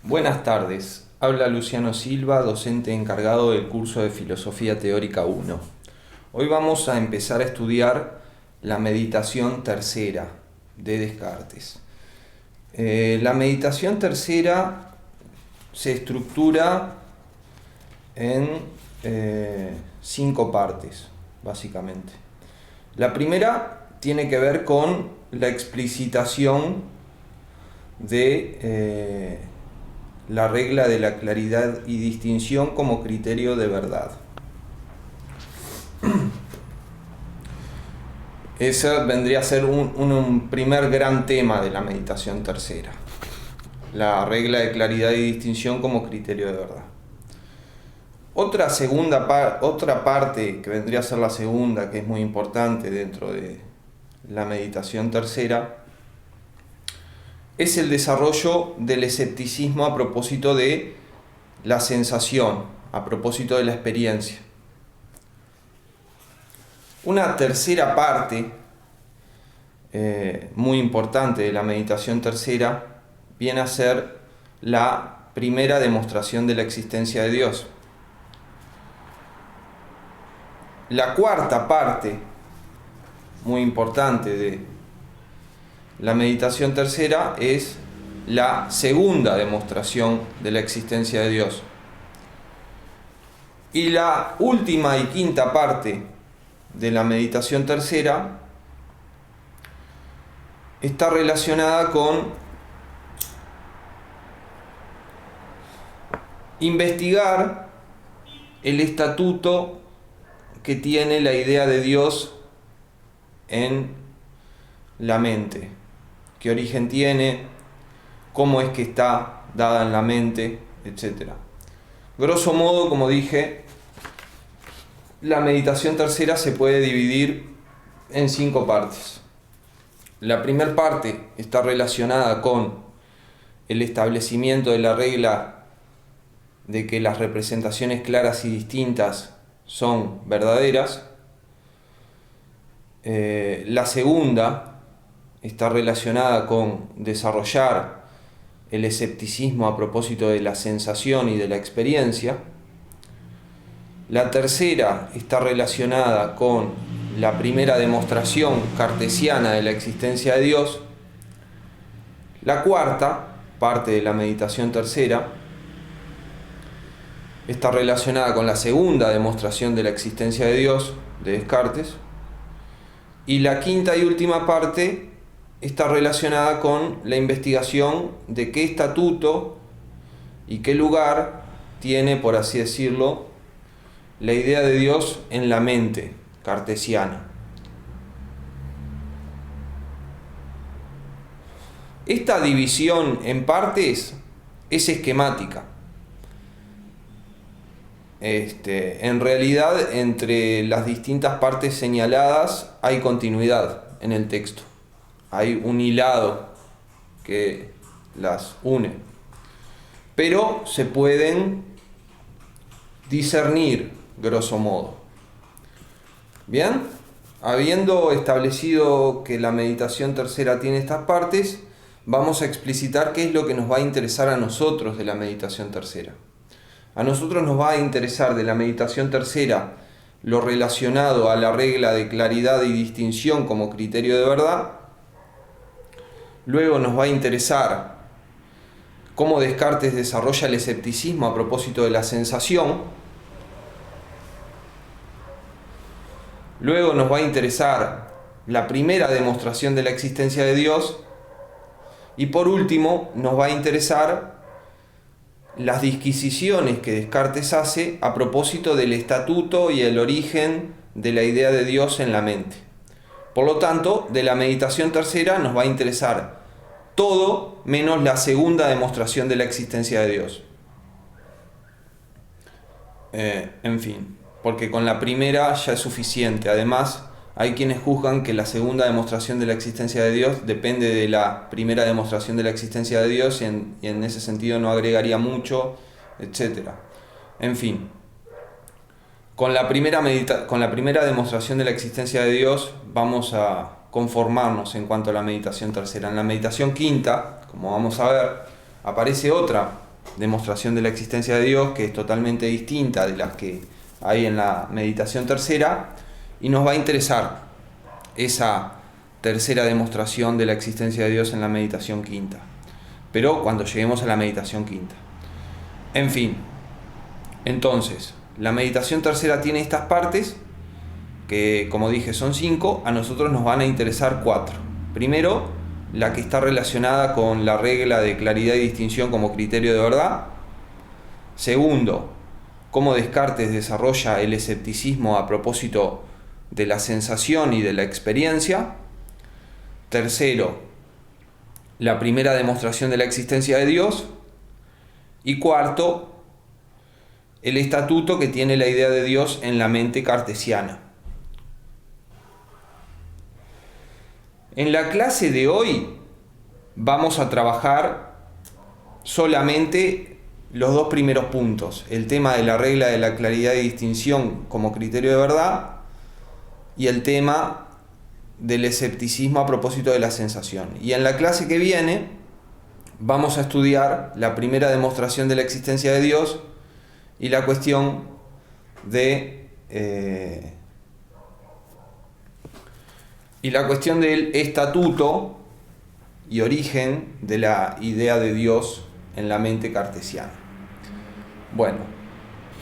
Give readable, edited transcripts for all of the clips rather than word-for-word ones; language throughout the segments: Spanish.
Buenas tardes, habla Luciano Silva, docente encargado del curso de Filosofía Teórica 1. Hoy vamos a empezar a estudiar la meditación tercera de Descartes. La meditación tercera se estructura en 5 partes, básicamente. La primera tiene que ver con la explicitación de la regla de la claridad y distinción como criterio de verdad. Ese vendría a ser un primer gran tema de la meditación tercera. La regla de claridad y distinción como criterio de verdad. Otra parte que vendría a ser la segunda, que es muy importante dentro de la meditación tercera, es el desarrollo del escepticismo a propósito de la sensación, a propósito de la experiencia. Una tercera parte muy importante de la meditación tercera viene a ser la primera demostración de la existencia de Dios. La cuarta parte, muy importante de la meditación tercera, es la segunda demostración de la existencia de Dios. Y la última y quinta parte de la meditación tercera está relacionada con investigar el estatuto que tiene la idea de Dios en la mente. ¿Qué origen tiene? ¿Cómo es que está dada en la mente? Etcétera. Grosso modo, como dije, la meditación tercera se puede dividir en 5 partes. La primera parte está relacionada con el establecimiento de la regla de que las representaciones claras y distintas son verdaderas. La segunda está relacionada con desarrollar el escepticismo a propósito de la sensación y de la experiencia. La tercera está relacionada con la primera demostración cartesiana de la existencia de Dios. La cuarta parte de la meditación tercera está relacionada con la segunda demostración de la existencia de Dios de Descartes. Y la quinta y última parte está relacionada con la investigación de qué estatuto y qué lugar tiene, por así decirlo, la idea de Dios en la mente cartesiana. Esta división en partes es esquemática. En realidad, entre las distintas partes señaladas hay continuidad en el texto. Hay un hilado que las une. Pero se pueden discernir, grosso modo. Bien, habiendo establecido que la meditación tercera tiene estas partes, vamos a explicitar qué es lo que nos va a interesar a nosotros de la meditación tercera. A nosotros nos va a interesar de la meditación tercera lo relacionado a la regla de claridad y distinción como criterio de verdad. Luego nos va a interesar cómo Descartes desarrolla el escepticismo a propósito de la sensación. Luego nos va a interesar la primera demostración de la existencia de Dios. Y por último nos va a interesar las disquisiciones que Descartes hace a propósito del estatuto y el origen de la idea de Dios en la mente. Por lo tanto, de la meditación tercera nos va a interesar todo menos la segunda demostración de la existencia de Dios. En fin, porque con la primera ya es suficiente. Además, hay quienes juzgan que la segunda demostración de la existencia de Dios depende de la primera demostración de la existencia de Dios y en ese sentido no agregaría mucho, etc. En fin, con la primera demostración de la existencia de Dios vamos a conformarnos en cuanto a la meditación tercera. En la meditación quinta, como vamos a ver, aparece otra demostración de la existencia de Dios, que es totalmente distinta de las que hay en la meditación tercera, y nos va a interesar esa tercera demostración de la existencia de Dios en la meditación quinta, pero cuando lleguemos a la meditación quinta. En fin, entonces, la meditación tercera tiene estas partes, que como dije son 5, a nosotros nos van a interesar 4. Primero, la que está relacionada con la regla de claridad y distinción como criterio de verdad. Segundo, cómo Descartes desarrolla el escepticismo a propósito de la sensación y de la experiencia. Tercero, la primera demostración de la existencia de Dios. Y cuarto, el estatuto que tiene la idea de Dios en la mente cartesiana. En la clase de hoy vamos a trabajar solamente los 2 primeros puntos, el tema de la regla de la claridad y distinción como criterio de verdad y el tema del escepticismo a propósito de la sensación. Y en la clase que viene vamos a estudiar la primera demostración de la existencia de Dios y la cuestión del estatuto y origen de la idea de Dios en la mente cartesiana. Bueno,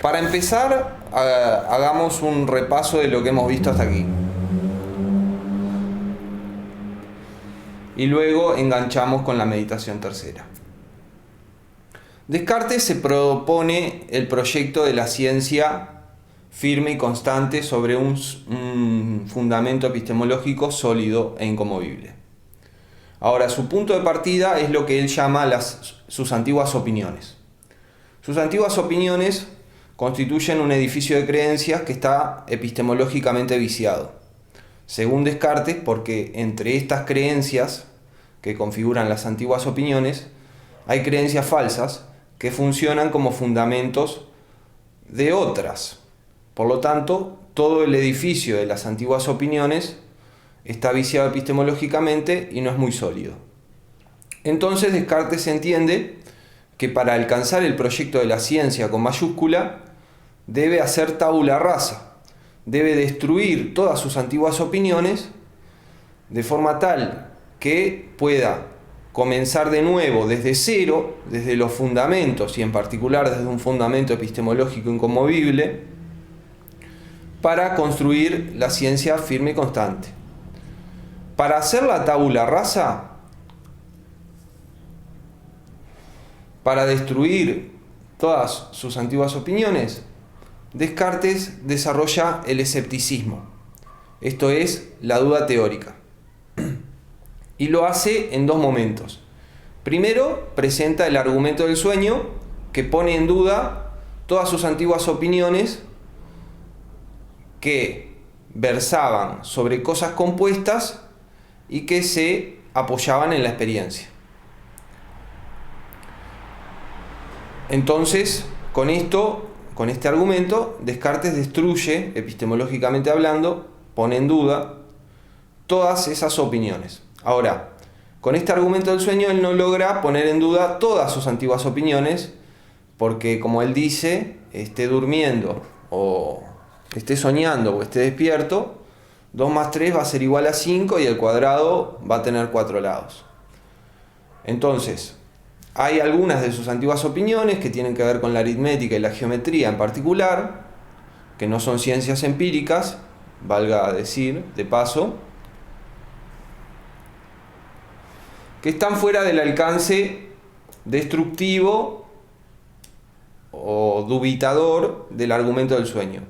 para empezar, hagamos un repaso de lo que hemos visto hasta aquí. Y luego enganchamos con la meditación tercera. Descartes se propone el proyecto de la ciencia firme y constante sobre un fundamento epistemológico sólido e inconmovible. Ahora, su punto de partida es lo que él llama sus antiguas opiniones. Sus antiguas opiniones constituyen un edificio de creencias que está epistemológicamente viciado. Según Descartes, porque entre estas creencias que configuran las antiguas opiniones, hay creencias falsas que funcionan como fundamentos de otras. Por lo tanto, todo el edificio de las antiguas opiniones está viciado epistemológicamente y no es muy sólido. Entonces Descartes entiende que para alcanzar el proyecto de la ciencia con mayúscula, debe hacer tabula rasa, debe destruir todas sus antiguas opiniones de forma tal que pueda comenzar de nuevo desde cero, desde los fundamentos y en particular desde un fundamento epistemológico inconmovible, para construir la ciencia firme y constante. Para hacer la tabula rasa, para destruir todas sus antiguas opiniones, Descartes desarrolla el escepticismo, esto es, la duda teórica. Y lo hace en 2 momentos. Primero, presenta el argumento del sueño, que pone en duda todas sus antiguas opiniones que versaban sobre cosas compuestas y que se apoyaban en la experiencia. Entonces, con este argumento, Descartes destruye, epistemológicamente hablando, pone en duda todas esas opiniones. Ahora, con este argumento del sueño, él no logra poner en duda todas sus antiguas opiniones, porque, como él dice, esté durmiendo o esté soñando o esté despierto, 2 más 3 va a ser igual a 5 y el cuadrado va a tener 4 lados. Entonces, hay algunas de sus antiguas opiniones que tienen que ver con la aritmética y la geometría en particular, que no son ciencias empíricas, valga decir, de paso, que están fuera del alcance destructivo o dubitador del argumento del sueño.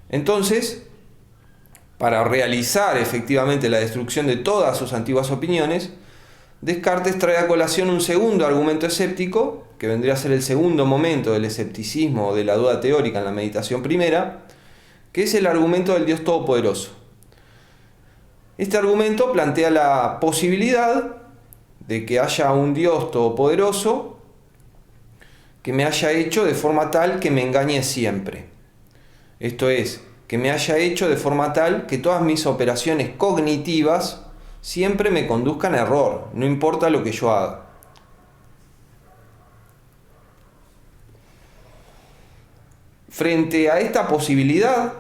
Entonces, para realizar efectivamente la destrucción de todas sus antiguas opiniones, Descartes trae a colación un segundo argumento escéptico, que vendría a ser el segundo momento del escepticismo o de la duda teórica en la meditación primera, que es el argumento del Dios Todopoderoso. Este argumento plantea la posibilidad de que haya un Dios todopoderoso que me haya hecho de forma tal que me engañe siempre. Esto es, que me haya hecho de forma tal que todas mis operaciones cognitivas siempre me conduzcan a error, no importa lo que yo haga. Frente a esta posibilidad,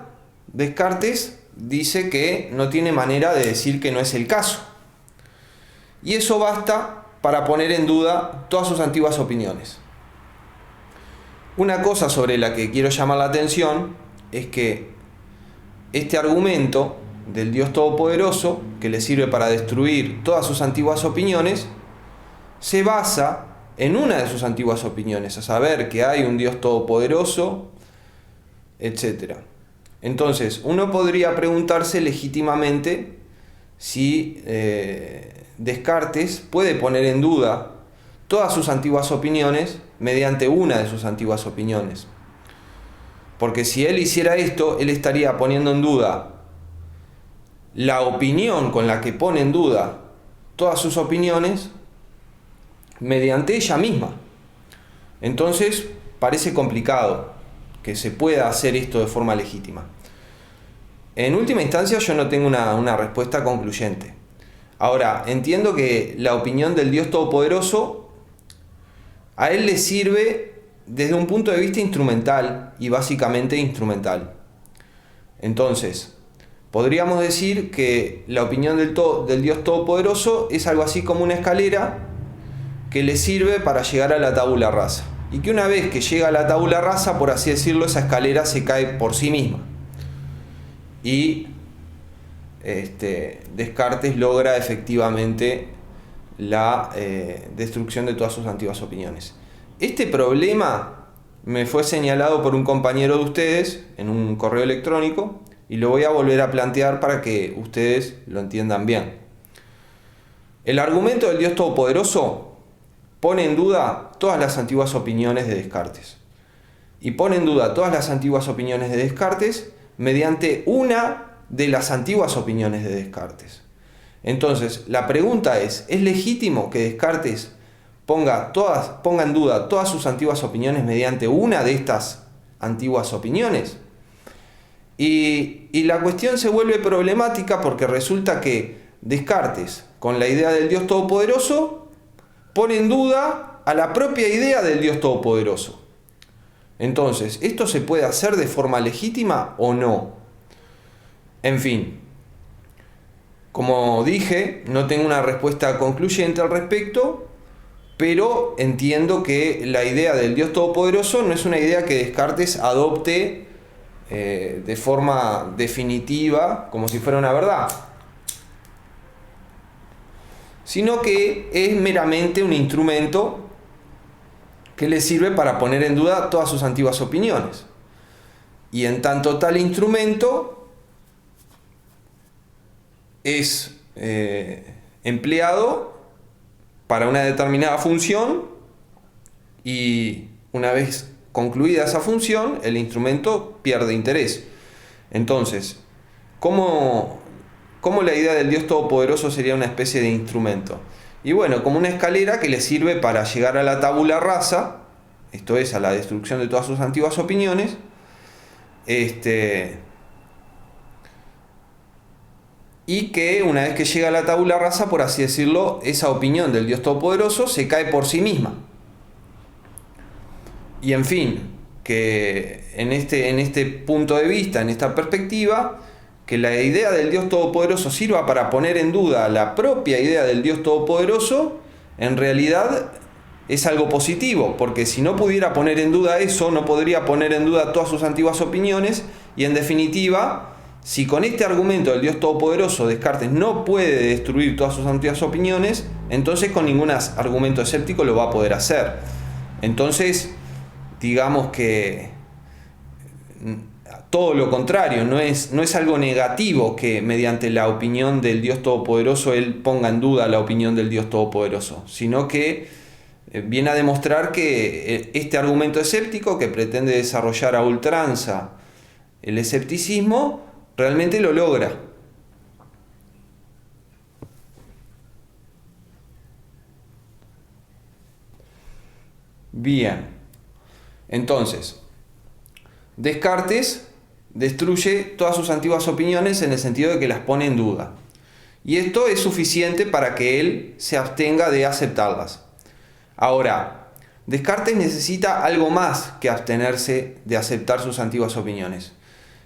Descartes dice que no tiene manera de decir que no es el caso. Y eso basta para poner en duda todas sus antiguas opiniones. Una cosa sobre la que quiero llamar la atención es que este argumento del Dios Todopoderoso, que le sirve para destruir todas sus antiguas opiniones, se basa en una de sus antiguas opiniones, a saber que hay un Dios Todopoderoso, etc. Entonces, uno podría preguntarse legítimamente si Descartes puede poner en duda todas sus antiguas opiniones mediante una de sus antiguas opiniones. Porque si él hiciera esto, él estaría poniendo en duda la opinión con la que pone en duda todas sus opiniones mediante ella misma. Entonces, parece complicado que se pueda hacer esto de forma legítima. En última instancia, yo no tengo una respuesta concluyente. Ahora, entiendo que la opinión del Dios Todopoderoso a él le sirve desde un punto de vista instrumental y básicamente instrumental. Entonces, podríamos decir que la opinión del Dios Todopoderoso es algo así como una escalera que le sirve para llegar a la tabula rasa. Y que una vez que llega a la tabula rasa, por así decirlo, esa escalera se cae por sí misma. Y Descartes logra efectivamente la destrucción de todas sus antiguas opiniones. Este problema me fue señalado por un compañero de ustedes en un correo electrónico y lo voy a volver a plantear para que ustedes lo entiendan bien. El argumento del Dios Todopoderoso pone en duda todas las antiguas opiniones de Descartes. Y pone en duda todas las antiguas opiniones de Descartes mediante una de las antiguas opiniones de Descartes. Entonces, la pregunta ¿es legítimo que Descartes ponga en duda todas sus antiguas opiniones mediante una de estas antiguas opiniones? Y la cuestión se vuelve problemática porque resulta que Descartes, con la idea del Dios Todopoderoso, pone en duda a la propia idea del Dios Todopoderoso. Entonces, ¿esto se puede hacer de forma legítima o no? En fin, como dije, no tengo una respuesta concluyente al respecto, pero entiendo que la idea del Dios Todopoderoso no es una idea que Descartes adopte de forma definitiva, como si fuera una verdad, sino que es meramente un instrumento que le sirve para poner en duda todas sus antiguas opiniones. Y en tanto tal instrumento es empleado para una determinada función y una vez concluida esa función, el instrumento pierde interés. Entonces, ¿cómo la idea del Dios Todopoderoso sería una especie de instrumento? Y bueno, como una escalera que le sirve para llegar a la tabula rasa, esto es, a la destrucción de todas sus antiguas opiniones, y que una vez que llega a la tabula rasa, por así decirlo, esa opinión del Dios Todopoderoso se cae por sí misma. Y en fin, que en este punto de vista, en esta perspectiva, que la idea del Dios Todopoderoso sirva para poner en duda la propia idea del Dios Todopoderoso, en realidad es algo positivo, porque si no pudiera poner en duda eso, no podría poner en duda todas sus antiguas opiniones, y en definitiva, si con este argumento del Dios Todopoderoso Descartes no puede destruir todas sus antiguas opiniones, entonces con ningún argumento escéptico lo va a poder hacer. Entonces, digamos que todo lo contrario, no es algo negativo que mediante la opinión del Dios Todopoderoso él ponga en duda la opinión del Dios Todopoderoso, sino que viene a demostrar que este argumento escéptico que pretende desarrollar a ultranza el escepticismo realmente lo logra. Bien, entonces Descartes destruye todas sus antiguas opiniones en el sentido de que las pone en duda. Y esto es suficiente para que él se abstenga de aceptarlas. Ahora, Descartes necesita algo más que abstenerse de aceptar sus antiguas opiniones.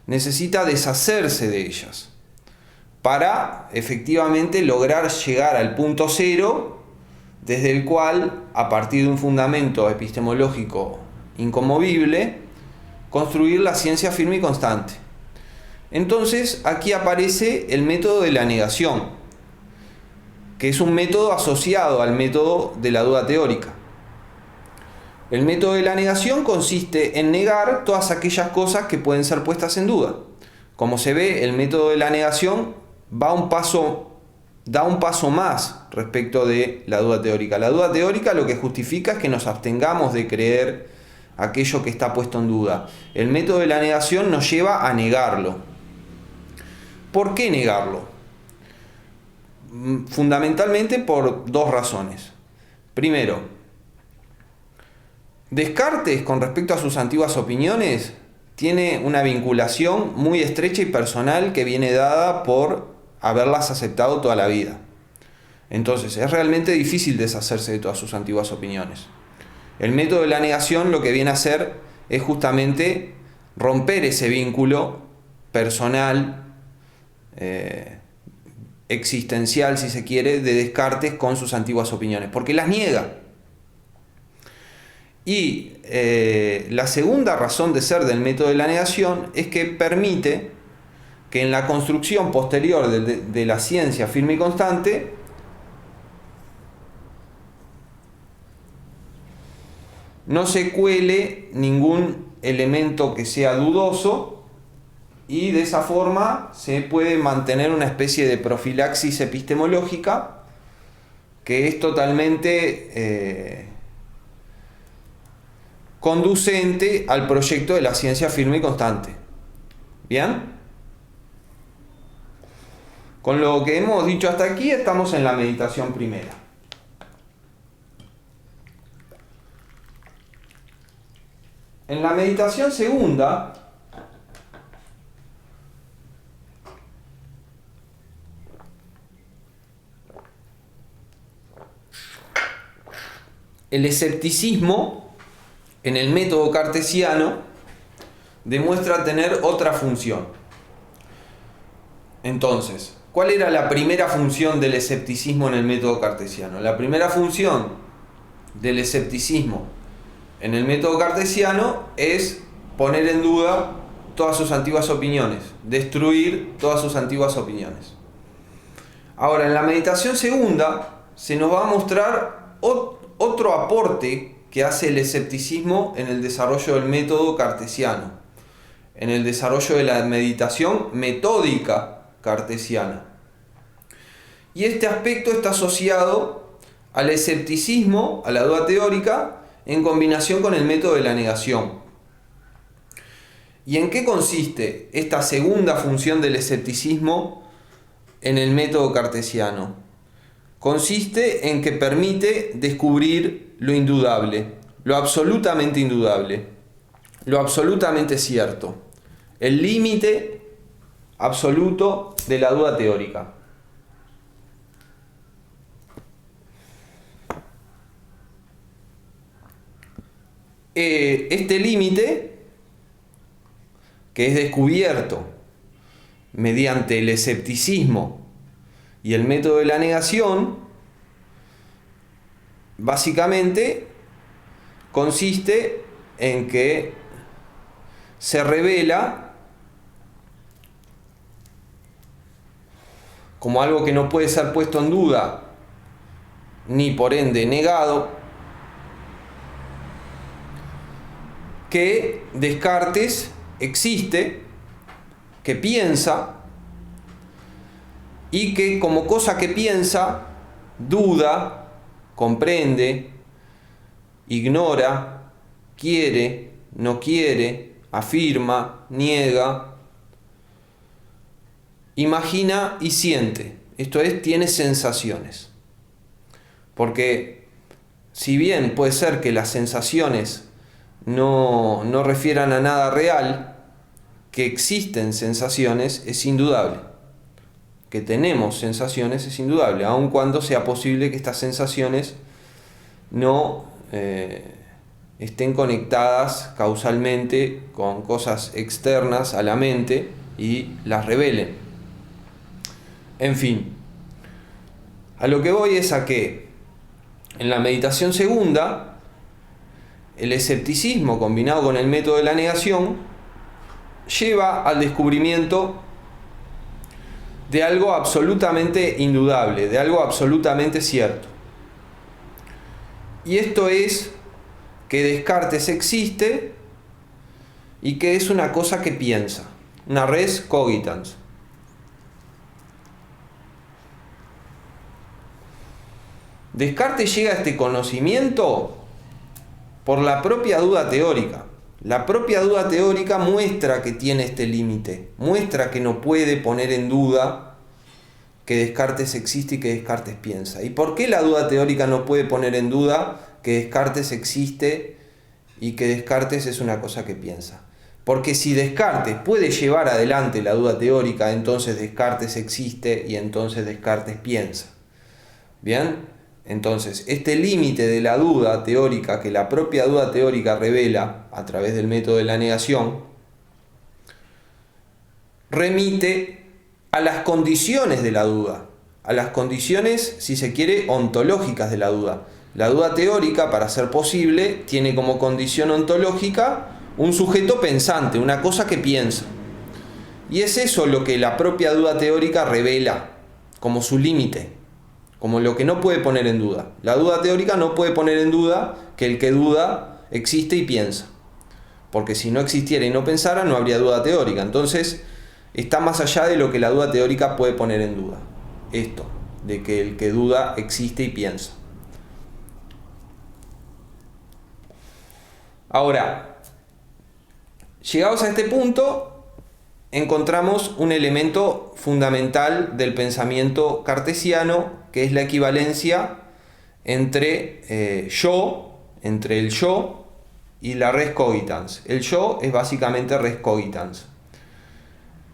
Necesita deshacerse de ellas para efectivamente lograr llegar al punto cero, desde el cual, a partir de un fundamento epistemológico inconmovible, construir la ciencia firme y constante. Entonces, aquí aparece el método de la negación, que es un método asociado al método de la duda teórica. El método de la negación consiste en negar todas aquellas cosas que pueden ser puestas en duda. Como se ve, el método de la negación da un paso más respecto de la duda teórica. La duda teórica lo que justifica es que nos abstengamos de creer aquello que está puesto en duda. El método de la negación nos lleva a negarlo. ¿Por qué negarlo? Fundamentalmente por dos razones. Primero, Descartes, con respecto a sus antiguas opiniones, tiene una vinculación muy estrecha y personal que viene dada por haberlas aceptado toda la vida. Entonces, es realmente difícil deshacerse de todas sus antiguas opiniones. El método de la negación lo que viene a hacer es justamente romper ese vínculo personal, existencial, si se quiere, de Descartes con sus antiguas opiniones, porque las niega. Y la segunda razón de ser del método de la negación es que permite que en la construcción posterior de la ciencia firme y constante no se cuele ningún elemento que sea dudoso, y de esa forma se puede mantener una especie de profilaxis epistemológica que es totalmente conducente al proyecto de la ciencia firme y constante. ¿Bien? Con lo que hemos dicho hasta aquí, estamos en la meditación primera. En la meditación segunda, el escepticismo en el método cartesiano demuestra tener otra función. Entonces, ¿cuál era la primera función del escepticismo en el método cartesiano? La primera función del escepticismo en el método cartesiano es poner en duda todas sus antiguas opiniones, destruir todas sus antiguas opiniones. Ahora, en la meditación segunda se nos va a mostrar otro aporte que hace el escepticismo en el desarrollo del método cartesiano, en el desarrollo de la meditación metódica cartesiana. Y este aspecto está asociado al escepticismo, a la duda teórica, en combinación con el método de la negación. ¿Y en qué consiste esta segunda función del escepticismo en el método cartesiano? Consiste en que permite descubrir lo indudable, lo absolutamente indudable, lo absolutamente cierto, el límite absoluto de la duda teórica. Este límite, que es descubierto mediante el escepticismo y el método de la negación, básicamente consiste en que se revela como algo que no puede ser puesto en duda ni por ende negado, que Descartes existe, que piensa, y que como cosa que piensa, duda, comprende, ignora, quiere, no quiere, afirma, niega, imagina y siente. Esto es, tiene sensaciones. Porque si bien puede ser que las sensaciones no refieran a nada real, que existen sensaciones es indudable. Que tenemos sensaciones es indudable, aun cuando sea posible que estas sensaciones no estén conectadas causalmente con cosas externas a la mente y las revelen. En fin, a lo que voy es a que en la meditación segunda, el escepticismo combinado con el método de la negación lleva al descubrimiento de algo absolutamente indudable, de algo absolutamente cierto. Y esto es que Descartes existe y que es una cosa que piensa, una res cogitans. Descartes llega a este conocimiento por la propia duda teórica. La propia duda teórica muestra que tiene este límite, muestra que no puede poner en duda que Descartes existe y que Descartes piensa. ¿Y por qué la duda teórica no puede poner en duda que Descartes existe y que Descartes es una cosa que piensa? Porque si Descartes puede llevar adelante la duda teórica, entonces Descartes existe y entonces Descartes piensa. ¿Bien? Entonces, este límite de la duda teórica que la propia duda teórica revela a través del método de la negación, remite a las condiciones de la duda, a las condiciones, si se quiere, ontológicas de la duda. La duda teórica, para ser posible, tiene como condición ontológica un sujeto pensante, una cosa que piensa. Y es eso lo que la propia duda teórica revela como su límite, como lo que no puede poner en duda. La duda teórica no puede poner en duda que el que duda existe y piensa. Porque si no existiera y no pensara, no habría duda teórica. Entonces, está más allá de lo que la duda teórica puede poner en duda. Esto, de que el que duda existe y piensa. Ahora, llegados a este punto, encontramos un elemento fundamental del pensamiento cartesiano, que es la equivalencia entre entre el yo y la res cogitans. El yo es básicamente res cogitans.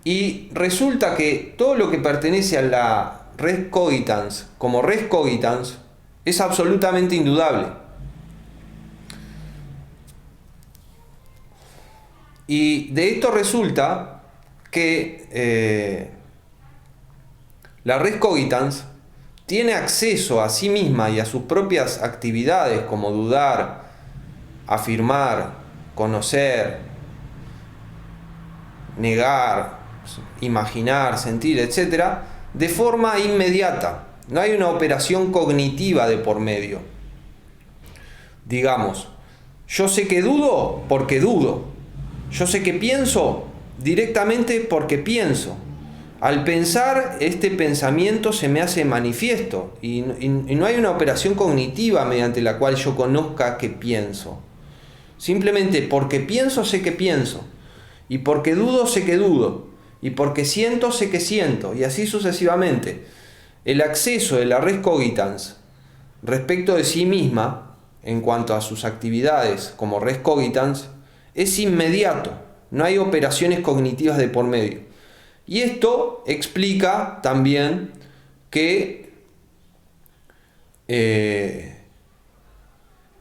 Y resulta que todo lo que pertenece a la res cogitans como res cogitans es absolutamente indudable. Y de esto resulta que la res cogitans tiene acceso a sí misma y a sus propias actividades como dudar, afirmar, conocer, negar, imaginar, sentir, etc., de forma inmediata. No hay una operación cognitiva de por medio. Digamos, yo sé que dudo porque dudo. Yo sé que pienso directamente porque pienso. Al pensar, este pensamiento se me hace manifiesto y no hay una operación cognitiva mediante la cual yo conozca que pienso. Simplemente porque pienso, sé que pienso. Y porque dudo, sé que dudo. Y porque siento, sé que siento. Y así sucesivamente. El acceso de la res cogitans respecto de sí misma, en cuanto a sus actividades como res cogitans, es inmediato. No hay operaciones cognitivas de por medio. Y esto explica también que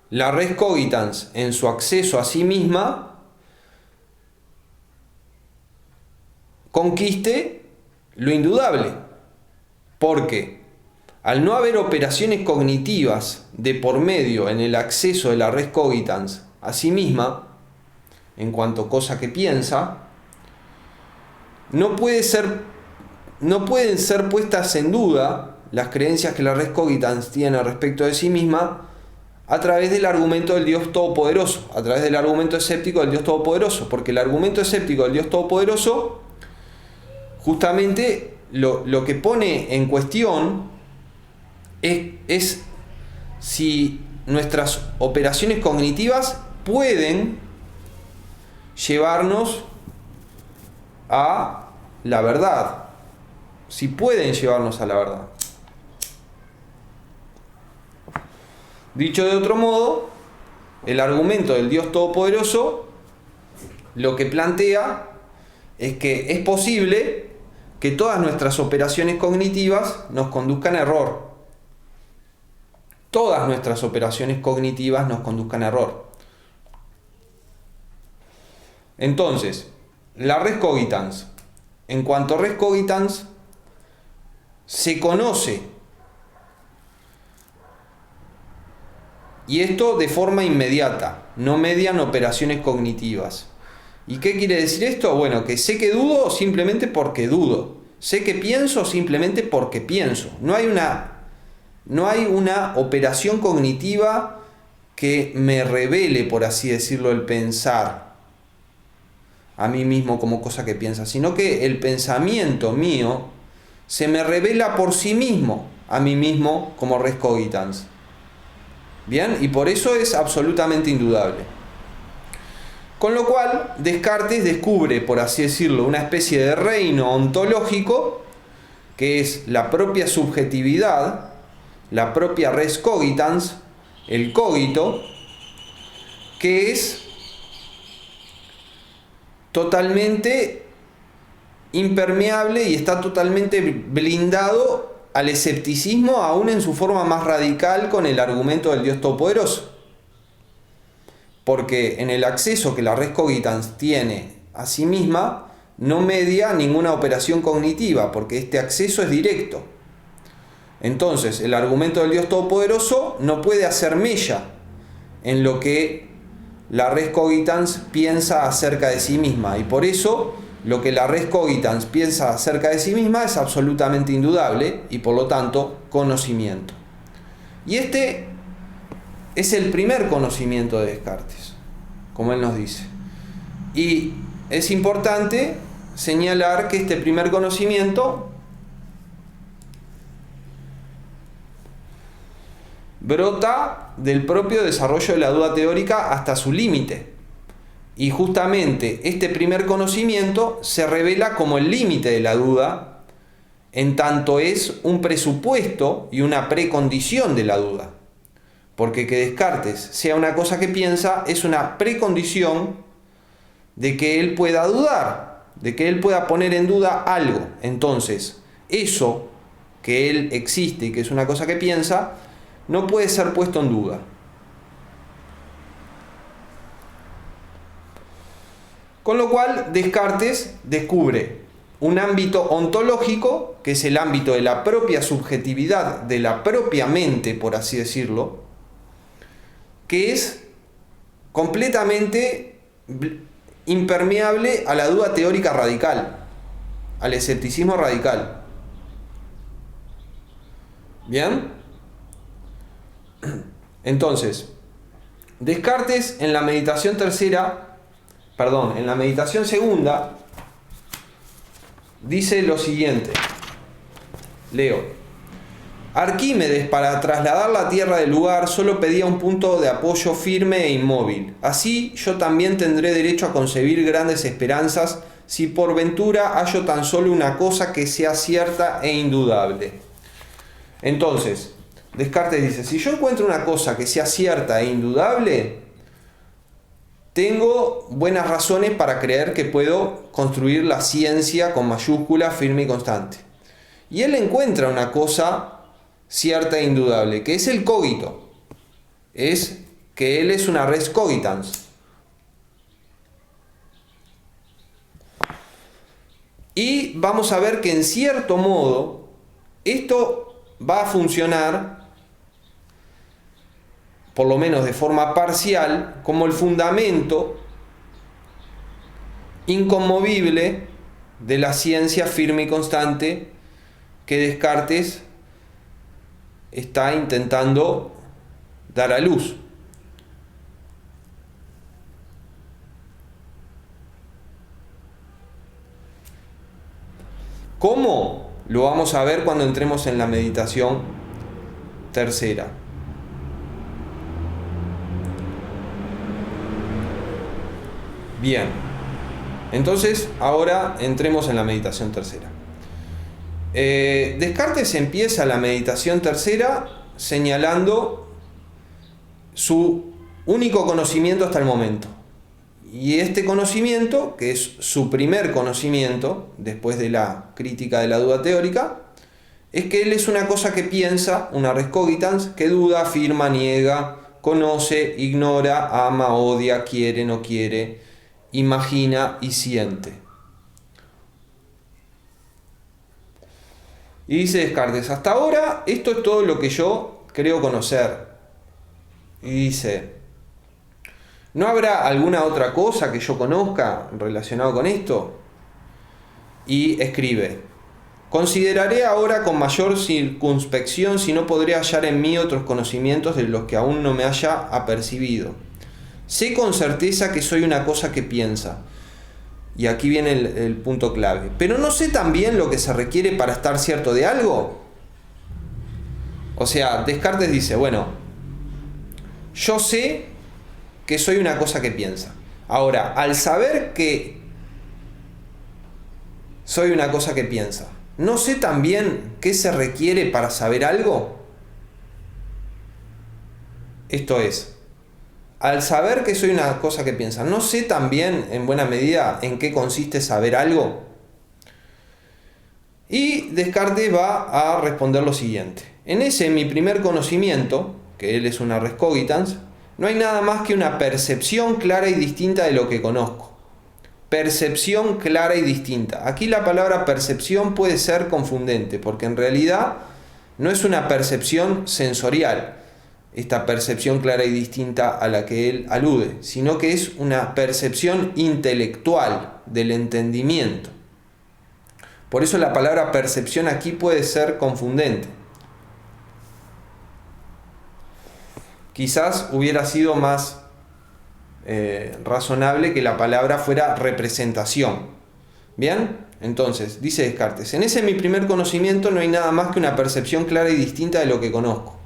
la res cogitans, en su acceso a sí misma, conquiste lo indudable. Porque al no haber operaciones cognitivas de por medio en el acceso de la res cogitans a sí misma, en cuanto cosa que piensa, no pueden ser puestas en duda las creencias que la res cogitans tiene respecto de sí misma a través del argumento del Dios Todopoderoso, a través del argumento escéptico del Dios Todopoderoso, porque el argumento escéptico del Dios Todopoderoso justamente lo que pone en cuestión es si nuestras operaciones cognitivas pueden llevarnos a la verdad, si pueden llevarnos a la verdad. Dicho de otro modo, el argumento del Dios Todopoderoso lo que plantea es que es posible que todas nuestras operaciones cognitivas nos conduzcan a error. Todas nuestras operaciones cognitivas nos conduzcan a error. Entonces, la res cogitans. En cuanto a res cogitans, se conoce, y esto de forma inmediata, no median operaciones cognitivas. ¿Y qué quiere decir esto? Bueno, que sé que dudo simplemente porque dudo. Sé que pienso simplemente porque pienso. No hay una operación cognitiva que me revele, por así decirlo, el pensar a mí mismo como cosa que piensa, sino que el pensamiento mío se me revela por sí mismo a mí mismo como res cogitans. Bien, y por eso es absolutamente indudable. Con lo cual, Descartes descubre, por así decirlo, una especie de reino ontológico que es la propia subjetividad, la propia res cogitans, el cogito, que es totalmente impermeable y está totalmente blindado al escepticismo, aún en su forma más radical, con el argumento del Dios Todopoderoso. Porque en el acceso que la res cogitans tiene a sí misma, no media ninguna operación cognitiva, porque este acceso es directo. Entonces, el argumento del Dios Todopoderoso no puede hacer mella en lo que la res cogitans piensa acerca de sí misma, y por eso lo que la res cogitans piensa acerca de sí misma es absolutamente indudable y por lo tanto conocimiento. Y este es el primer conocimiento de Descartes, como él nos dice. Y es importante señalar que este primer conocimiento brota del propio desarrollo de la duda teórica hasta su límite. Y justamente este primer conocimiento se revela como el límite de la duda, en tanto es un presupuesto y una precondición de la duda. Porque que Descartes sea una cosa que piensa es una precondición de que él pueda dudar, de que él pueda poner en duda algo. Entonces, eso que él existe y que es una cosa que piensa, no puede ser puesto en duda. Con lo cual, Descartes descubre un ámbito ontológico, que es el ámbito de la propia subjetividad, de la propia mente, por así decirlo, que es completamente impermeable a la duda teórica radical, al escepticismo radical. ¿Bien? Entonces, Descartes en la meditación segunda, dice lo siguiente. Leo. Arquímedes, para trasladar la Tierra del lugar, solo pedía un punto de apoyo firme e inmóvil. Así yo también tendré derecho a concebir grandes esperanzas si por ventura hallo tan solo una cosa que sea cierta e indudable. Entonces, Descartes dice, si yo encuentro una cosa que sea cierta e indudable, tengo buenas razones para creer que puedo construir la ciencia con mayúscula, firme y constante. Y él encuentra una cosa cierta e indudable, que es el cogito. Es que él es una res cogitans. Y vamos a ver que en cierto modo esto va a funcionar, por lo menos de forma parcial, como el fundamento inconmovible de la ciencia firme y constante que Descartes está intentando dar a luz. ¿Cómo? Lo vamos a ver cuando entremos en la meditación tercera. Bien, entonces ahora entremos en la meditación tercera. Descartes empieza la meditación tercera señalando su único conocimiento hasta el momento. Y este conocimiento, que es su primer conocimiento, después de la crítica de la duda teórica, es que él es una cosa que piensa, una res cogitans, que duda, afirma, niega, conoce, ignora, ama, odia, quiere, no quiere, imagina y siente. Y dice Descartes, hasta ahora esto es todo lo que yo creo conocer. Y dice, ¿no habrá alguna otra cosa que yo conozca relacionado con esto? Y escribe, consideraré ahora con mayor circunspección si no podré hallar en mí otros conocimientos de los que aún no me haya apercibido. Sé con certeza que soy una cosa que piensa. Y aquí viene el punto clave. Pero no sé también lo que se requiere para estar cierto de algo. O sea, Descartes dice, bueno, yo sé que soy una cosa que piensa. Ahora, al saber que soy una cosa que piensa, ¿no sé también qué se requiere para saber algo? Esto es, al saber que soy una cosa que piensa, ¿no sé también en buena medida en qué consiste saber algo? Y Descartes va a responder lo siguiente. En ese mi primer conocimiento, que él es una res cogitans, no hay nada más que una percepción clara y distinta de lo que conozco. Percepción clara y distinta. Aquí la palabra percepción puede ser confundente, porque en realidad no es una percepción sensorial, esta percepción clara y distinta a la que él alude, sino que es una percepción intelectual del entendimiento. Por eso la palabra percepción aquí puede ser confundente. Quizás hubiera sido más razonable que la palabra fuera representación. ¿Bien? Entonces, dice Descartes, en ese mi primer conocimiento no hay nada más que una percepción clara y distinta de lo que conozco,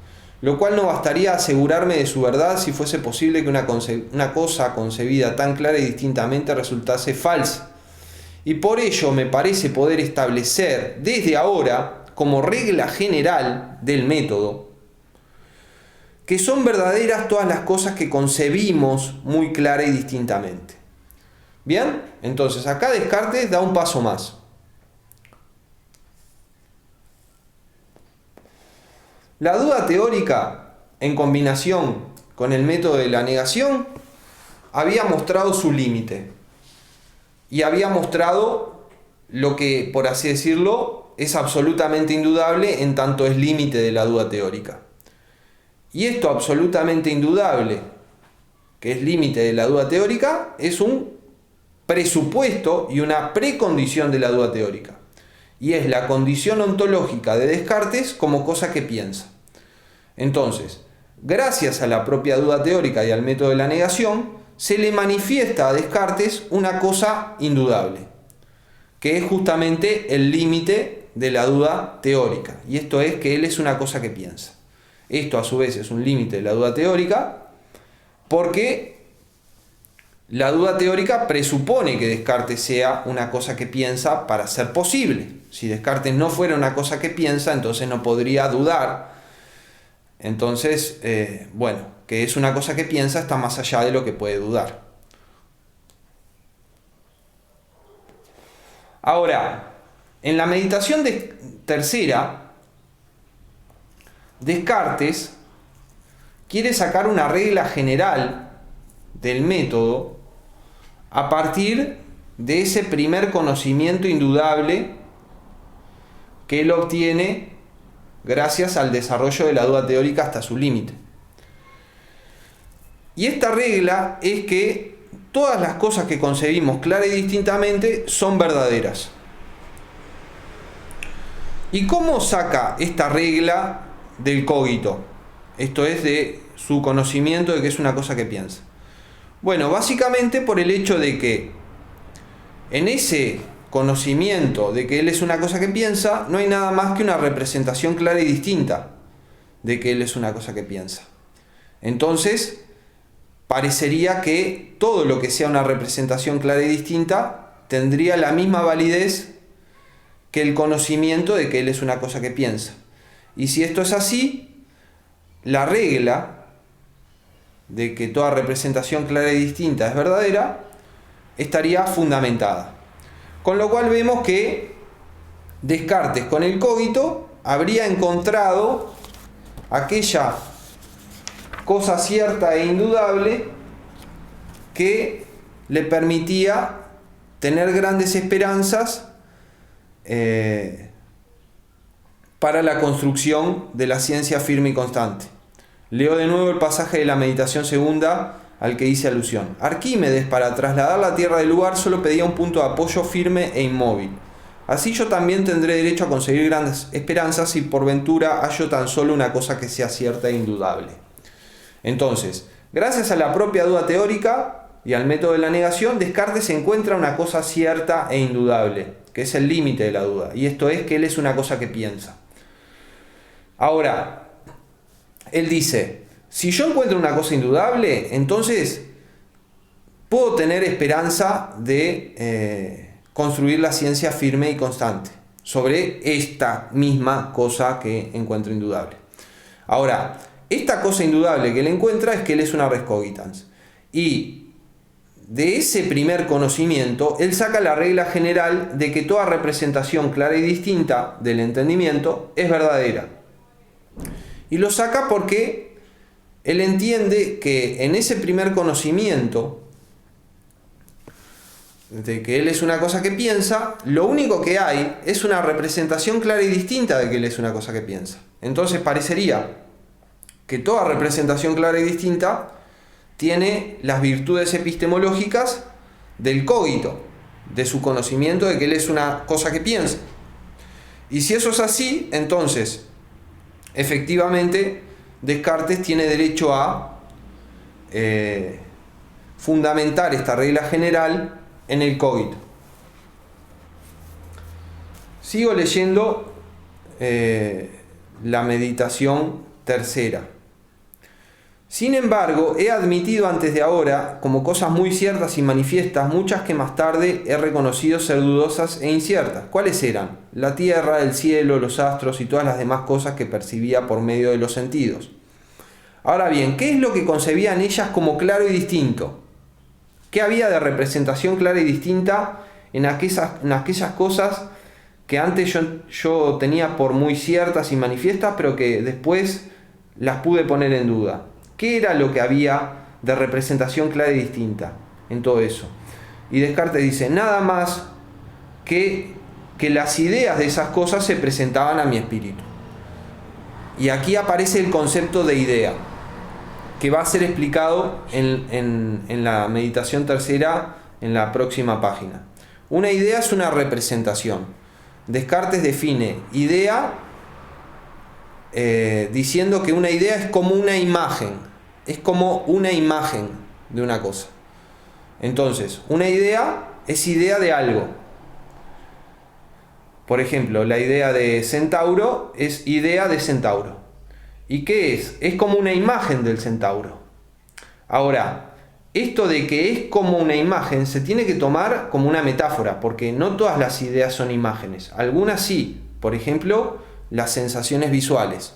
lo cual no bastaría a asegurarme de su verdad si fuese posible que una cosa concebida tan clara y distintamente resultase falsa. Y por ello me parece poder establecer desde ahora, como regla general del método, que son verdaderas todas las cosas que concebimos muy clara y distintamente. Bien, entonces acá Descartes da un paso más. La duda teórica, en combinación con el método de la negación, había mostrado su límite y había mostrado lo que, por así decirlo, es absolutamente indudable en tanto es límite de la duda teórica. Y esto absolutamente indudable, que es límite de la duda teórica, es un presupuesto y una precondición de la duda teórica. Y es la condición ontológica de Descartes como cosa que piensa. Entonces, gracias a la propia duda teórica y al método de la negación, se le manifiesta a Descartes una cosa indudable, que es justamente el límite de la duda teórica. Y esto es que él es una cosa que piensa. Esto a su vez es un límite de la duda teórica, porque la duda teórica presupone que Descartes sea una cosa que piensa para ser posible. Si Descartes no fuera una cosa que piensa, entonces no podría dudar. Entonces, que es una cosa que piensa está más allá de lo que puede dudar. Ahora, en la meditación tercera, Descartes quiere sacar una regla general del método a partir de ese primer conocimiento indudable que él obtiene gracias al desarrollo de la duda teórica hasta su límite. Y esta regla es que todas las cosas que concebimos clara y distintamente son verdaderas. ¿Y cómo saca esta regla del cogito? Esto es de su conocimiento de que es una cosa que piensa. Bueno, básicamente por el hecho de que en ese conocimiento de que él es una cosa que piensa, no hay nada más que una representación clara y distinta de que él es una cosa que piensa. Entonces, parecería que todo lo que sea una representación clara y distinta tendría la misma validez que el conocimiento de que él es una cosa que piensa. Y si esto es así, la regla de que toda representación clara y distinta es verdadera estaría fundamentada. Con lo cual vemos que Descartes con el cogito habría encontrado aquella cosa cierta e indudable que le permitía tener grandes esperanzas para la construcción de la ciencia firme y constante. Leo de nuevo el pasaje de la meditación segunda al que hice alusión. Arquímedes, para trasladar la Tierra del lugar, solo pedía un punto de apoyo firme e inmóvil. Así yo también tendré derecho a conseguir grandes esperanzas si por ventura hallo tan solo una cosa que sea cierta e indudable. Entonces, gracias a la propia duda teórica y al método de la negación, Descartes encuentra una cosa cierta e indudable, que es el límite de la duda, y esto es que él es una cosa que piensa. Ahora, él dice, si yo encuentro una cosa indudable, entonces puedo tener esperanza de construir la ciencia firme y constante sobre esta misma cosa que encuentro indudable. Ahora, esta cosa indudable que él encuentra es que él es una res cogitans. Y de ese primer conocimiento, él saca la regla general de que toda representación clara y distinta del entendimiento es verdadera. Y lo saca porque él entiende que en ese primer conocimiento de que él es una cosa que piensa, lo único que hay es una representación clara y distinta de que él es una cosa que piensa. Entonces parecería que toda representación clara y distinta tiene las virtudes epistemológicas del cogito, de su conocimiento de que él es una cosa que piensa. Y si eso es así, entonces efectivamente Descartes tiene derecho a fundamentar esta regla general en el cogito. Sigo leyendo la meditación tercera. Sin embargo, he admitido antes de ahora como cosas muy ciertas y manifiestas muchas que más tarde he reconocido ser dudosas e inciertas. ¿Cuáles eran? La tierra, el cielo, los astros y todas las demás cosas que percibía por medio de los sentidos. Ahora bien, ¿qué es lo que concebía en ellas como claro y distinto? ¿Qué había de representación clara y distinta en aquellas cosas que antes yo tenía por muy ciertas y manifiestas, pero que después las pude poner en duda? ¿Qué era lo que había de representación clara y distinta en todo eso? Y Descartes dice, nada más que las ideas de esas cosas se presentaban a mi espíritu. Y aquí aparece el concepto de idea, que va a ser explicado en la meditación tercera en la próxima página. Una idea es una representación. Descartes define idea diciendo que una idea es como una imagen, de una cosa. Entonces, una idea es idea de algo. Por ejemplo, la idea de centauro es idea de centauro. ¿Y qué es? Es como una imagen del centauro. Ahora, esto de que es como una imagen se tiene que tomar como una metáfora, porque no todas las ideas son imágenes. Algunas sí, por ejemplo, las sensaciones visuales.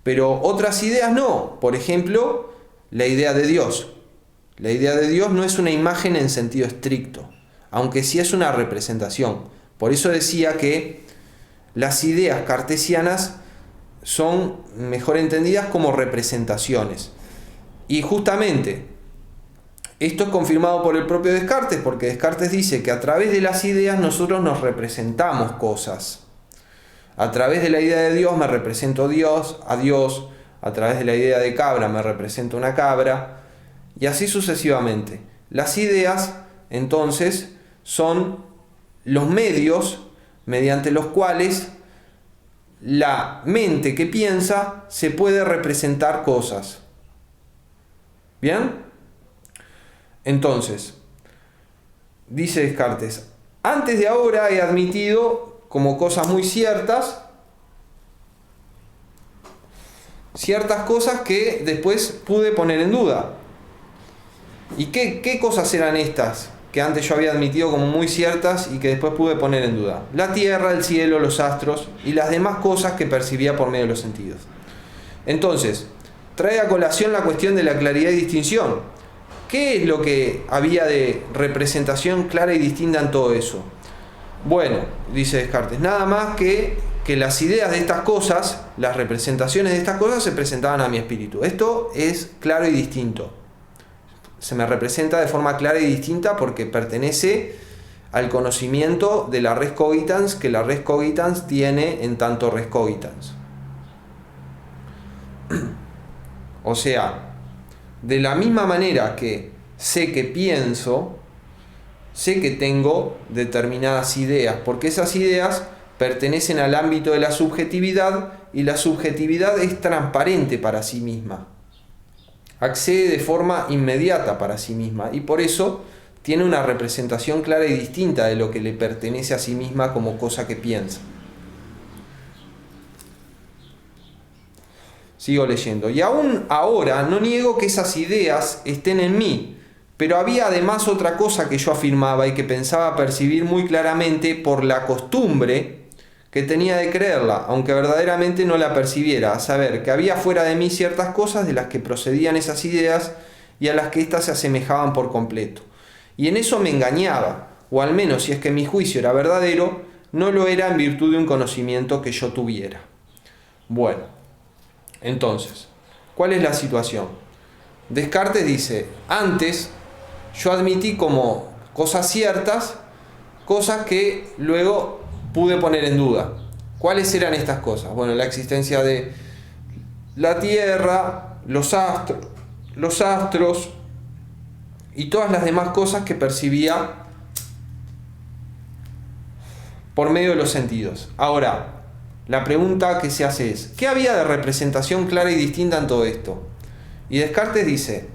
Pero otras ideas no. Por ejemplo, la idea de Dios. La idea de Dios no es una imagen en sentido estricto, aunque sí es una representación. Por eso decía que las ideas cartesianas son mejor entendidas como representaciones. Y justamente esto es confirmado por el propio Descartes, porque Descartes dice que a través de las ideas nosotros nos representamos cosas. A través de la idea de Dios me represento a Dios, a través de la idea de cabra me represento una cabra, y así sucesivamente. Las ideas, entonces, son los medios mediante los cuales la mente que piensa se puede representar cosas. ¿Bien? Entonces, dice Descartes, antes de ahora he admitido como cosas muy ciertas cosas que después pude poner en duda. ¿Y qué cosas eran estas que antes yo había admitido como muy ciertas y que después pude poner en duda? La tierra, el cielo, los astros y las demás cosas que percibía por medio de los sentidos. Entonces, trae a colación la cuestión de la claridad y distinción. ¿Qué es lo que había de representación clara y distinta en todo eso? Bueno, dice Descartes, nada más que las ideas de estas cosas, las representaciones de estas cosas se presentaban a mi espíritu. Esto es claro y distinto. se me representa de forma clara y distinta porque pertenece al conocimiento de la res cogitans que la res cogitans tiene en tanto res cogitans. O sea, de la misma manera que sé que pienso, sé que tengo determinadas ideas, porque esas ideas pertenecen al ámbito de la subjetividad y la subjetividad es transparente para sí misma. Accede de forma inmediata para sí misma y por eso tiene una representación clara y distinta de lo que le pertenece a sí misma como cosa que piensa. Sigo leyendo. Y aún ahora no niego que esas ideas estén en mí, pero había además otra cosa que yo afirmaba y que pensaba percibir muy claramente por la costumbre que tenía de creerla, aunque verdaderamente no la percibiera, a saber, que había fuera de mí ciertas cosas de las que procedían esas ideas y a las que éstas se asemejaban por completo. Y en eso me engañaba, o al menos si es que mi juicio era verdadero, no lo era en virtud de un conocimiento que yo tuviera. Bueno. Entonces, ¿cuál es la situación? Descartes dice, antes yo admití como cosas ciertas, cosas que luego pude poner en duda. ¿Cuáles eran estas cosas? Bueno, la existencia de la Tierra, los astros y todas las demás cosas que percibía por medio de los sentidos. Ahora, la pregunta que se hace es, ¿qué había de representación clara y distinta en todo esto? Y Descartes dice,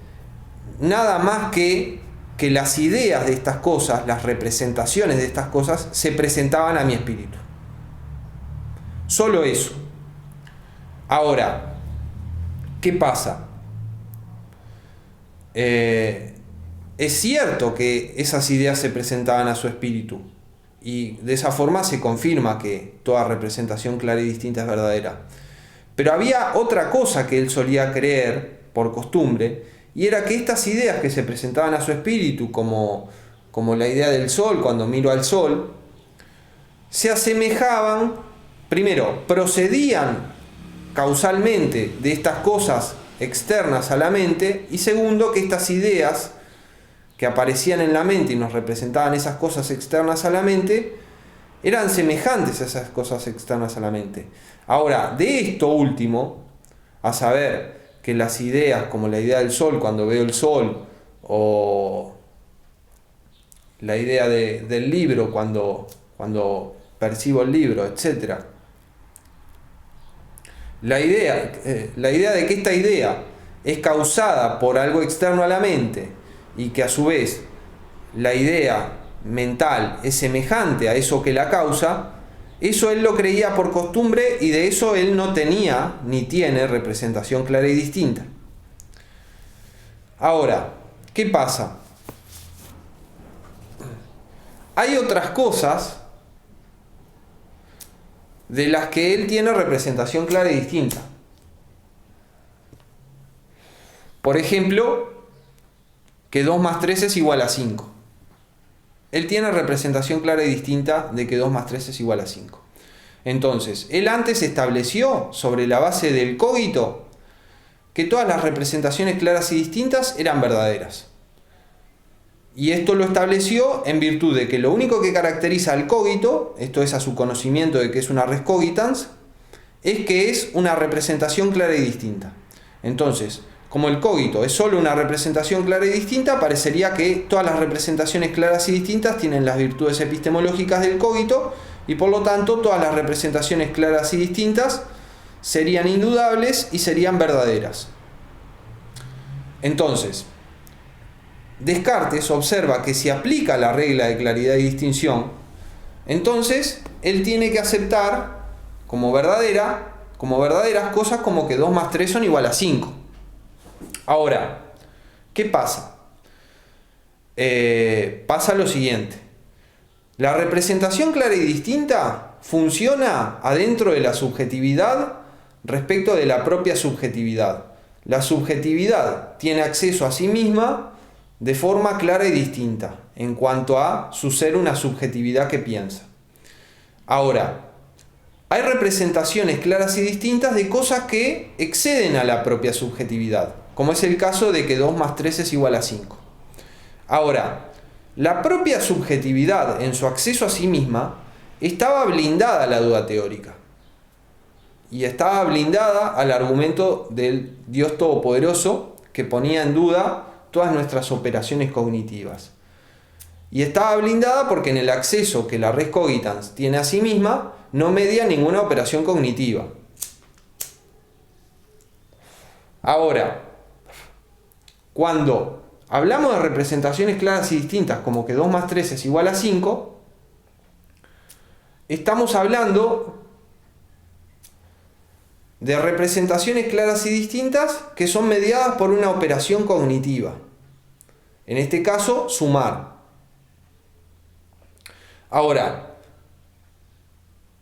nada más que las ideas de estas cosas, las representaciones de estas cosas, se presentaban a mi espíritu. Solo eso. Ahora, ¿qué pasa? Es cierto que esas ideas se presentaban a su espíritu. Y de esa forma se confirma que toda representación clara y distinta es verdadera. Pero había otra cosa que él solía creer por costumbre, y era que estas ideas que se presentaban a su espíritu, como la idea del sol, cuando miro al sol, se asemejaban, primero, procedían causalmente de estas cosas externas a la mente, y segundo, que estas ideas que aparecían en la mente y nos representaban esas cosas externas a la mente, eran semejantes a esas cosas externas a la mente. Ahora, de esto último, a saber que las ideas, como la idea del sol cuando veo el sol, o la idea del libro cuando percibo el libro, etc. La idea de que esta idea es causada por algo externo a la mente, y que a su vez la idea mental es semejante a eso que la causa, eso él lo creía por costumbre y de eso él no tenía ni tiene representación clara y distinta. Ahora, ¿qué pasa? Hay otras cosas de las que él tiene representación clara y distinta. Por ejemplo, que 2 más 3 es igual a 5. Él tiene representación clara y distinta de que 2 más 3 es igual a 5. Entonces, él antes estableció, sobre la base del cogito, que todas las representaciones claras y distintas eran verdaderas. Y esto lo estableció en virtud de que lo único que caracteriza al cogito, esto es a su conocimiento de que es una res cogitans, es que es una representación clara y distinta. Entonces, como el cogito es solo una representación clara y distinta, parecería que todas las representaciones claras y distintas tienen las virtudes epistemológicas del cogito y por lo tanto todas las representaciones claras y distintas serían indudables y serían verdaderas. Entonces, Descartes observa que si aplica la regla de claridad y distinción, entonces él tiene que aceptar como verdaderas cosas como que 2 más 3 son igual a 5. Ahora, ¿qué pasa? Pasa lo siguiente. La representación clara y distinta funciona adentro de la subjetividad respecto de la propia subjetividad. La subjetividad tiene acceso a sí misma de forma clara y distinta en cuanto a su ser una subjetividad que piensa. Ahora, hay representaciones claras y distintas de cosas que exceden a la propia subjetividad. como es el caso de que 2 más 3 es igual a 5. Ahora, la propia subjetividad en su acceso a sí misma estaba blindada a la duda teórica y estaba blindada al argumento del Dios Todopoderoso que ponía en duda todas nuestras operaciones cognitivas. Y estaba blindada porque en el acceso que la res cogitans tiene a sí misma no media ninguna operación cognitiva. Ahora, cuando hablamos de representaciones claras y distintas, como que 2 más 3 es igual a 5, estamos hablando de representaciones claras y distintas que son mediadas por una operación cognitiva. En este caso, sumar. Ahora,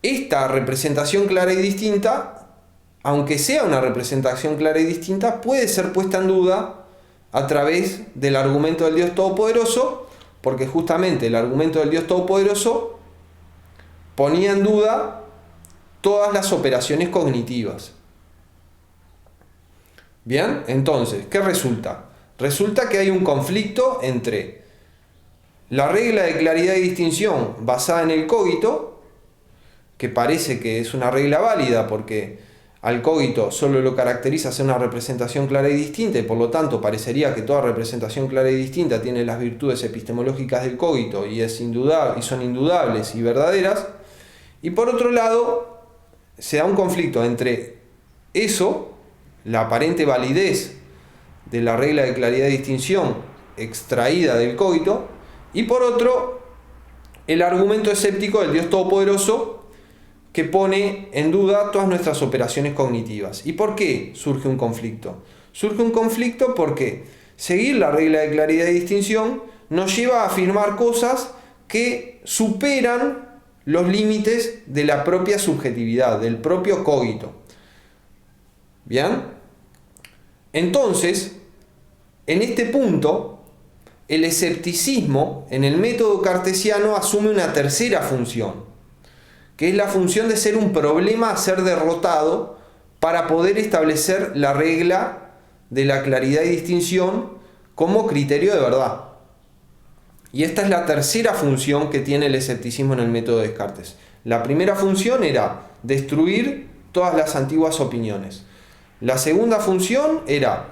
esta representación clara y distinta, aunque sea una representación clara y distinta, puede ser puesta en duda a través del argumento del Dios Todopoderoso, porque justamente el argumento del Dios Todopoderoso ponía en duda todas las operaciones cognitivas. Bien, entonces, ¿qué resulta? Resulta que hay un conflicto entre la regla de claridad y distinción basada en el cogito, que parece que es una regla válida porque al cogito solo lo caracteriza ser una representación clara y distinta, y por lo tanto parecería que toda representación clara y distinta tiene las virtudes epistemológicas del cogito y son indudables y verdaderas. Y por otro lado, se da un conflicto entre eso, la aparente validez de la regla de claridad y distinción extraída del cogito, y por otro, el argumento escéptico del Dios Todopoderoso que pone en duda todas nuestras operaciones cognitivas. ¿Y por qué surge un conflicto? Surge un conflicto porque seguir la regla de claridad y distinción nos lleva a afirmar cosas que superan los límites de la propia subjetividad, del propio cogito. ¿Bien? Entonces, en este punto, el escepticismo en el método cartesiano asume una tercera función, que es la función de ser un problema a ser derrotado para poder establecer la regla de la claridad y distinción como criterio de verdad. Y esta es la tercera función que tiene el escepticismo en el método de Descartes. La primera función era destruir todas las antiguas opiniones. La segunda función era,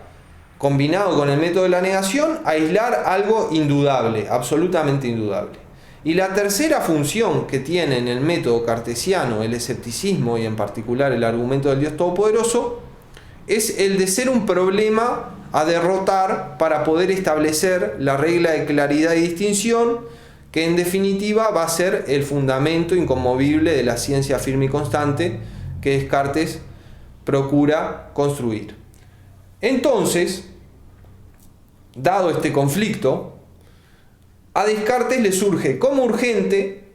combinado con el método de la negación, aislar algo indudable, absolutamente indudable. Y la tercera función que tiene en el método cartesiano el escepticismo, y en particular el argumento del Dios Todopoderoso, es el de ser un problema a derrotar para poder establecer la regla de claridad y distinción, que en definitiva va a ser el fundamento inconmovible de la ciencia firme y constante que Descartes procura construir. Entonces, dado este conflicto, a Descartes le surge como urgente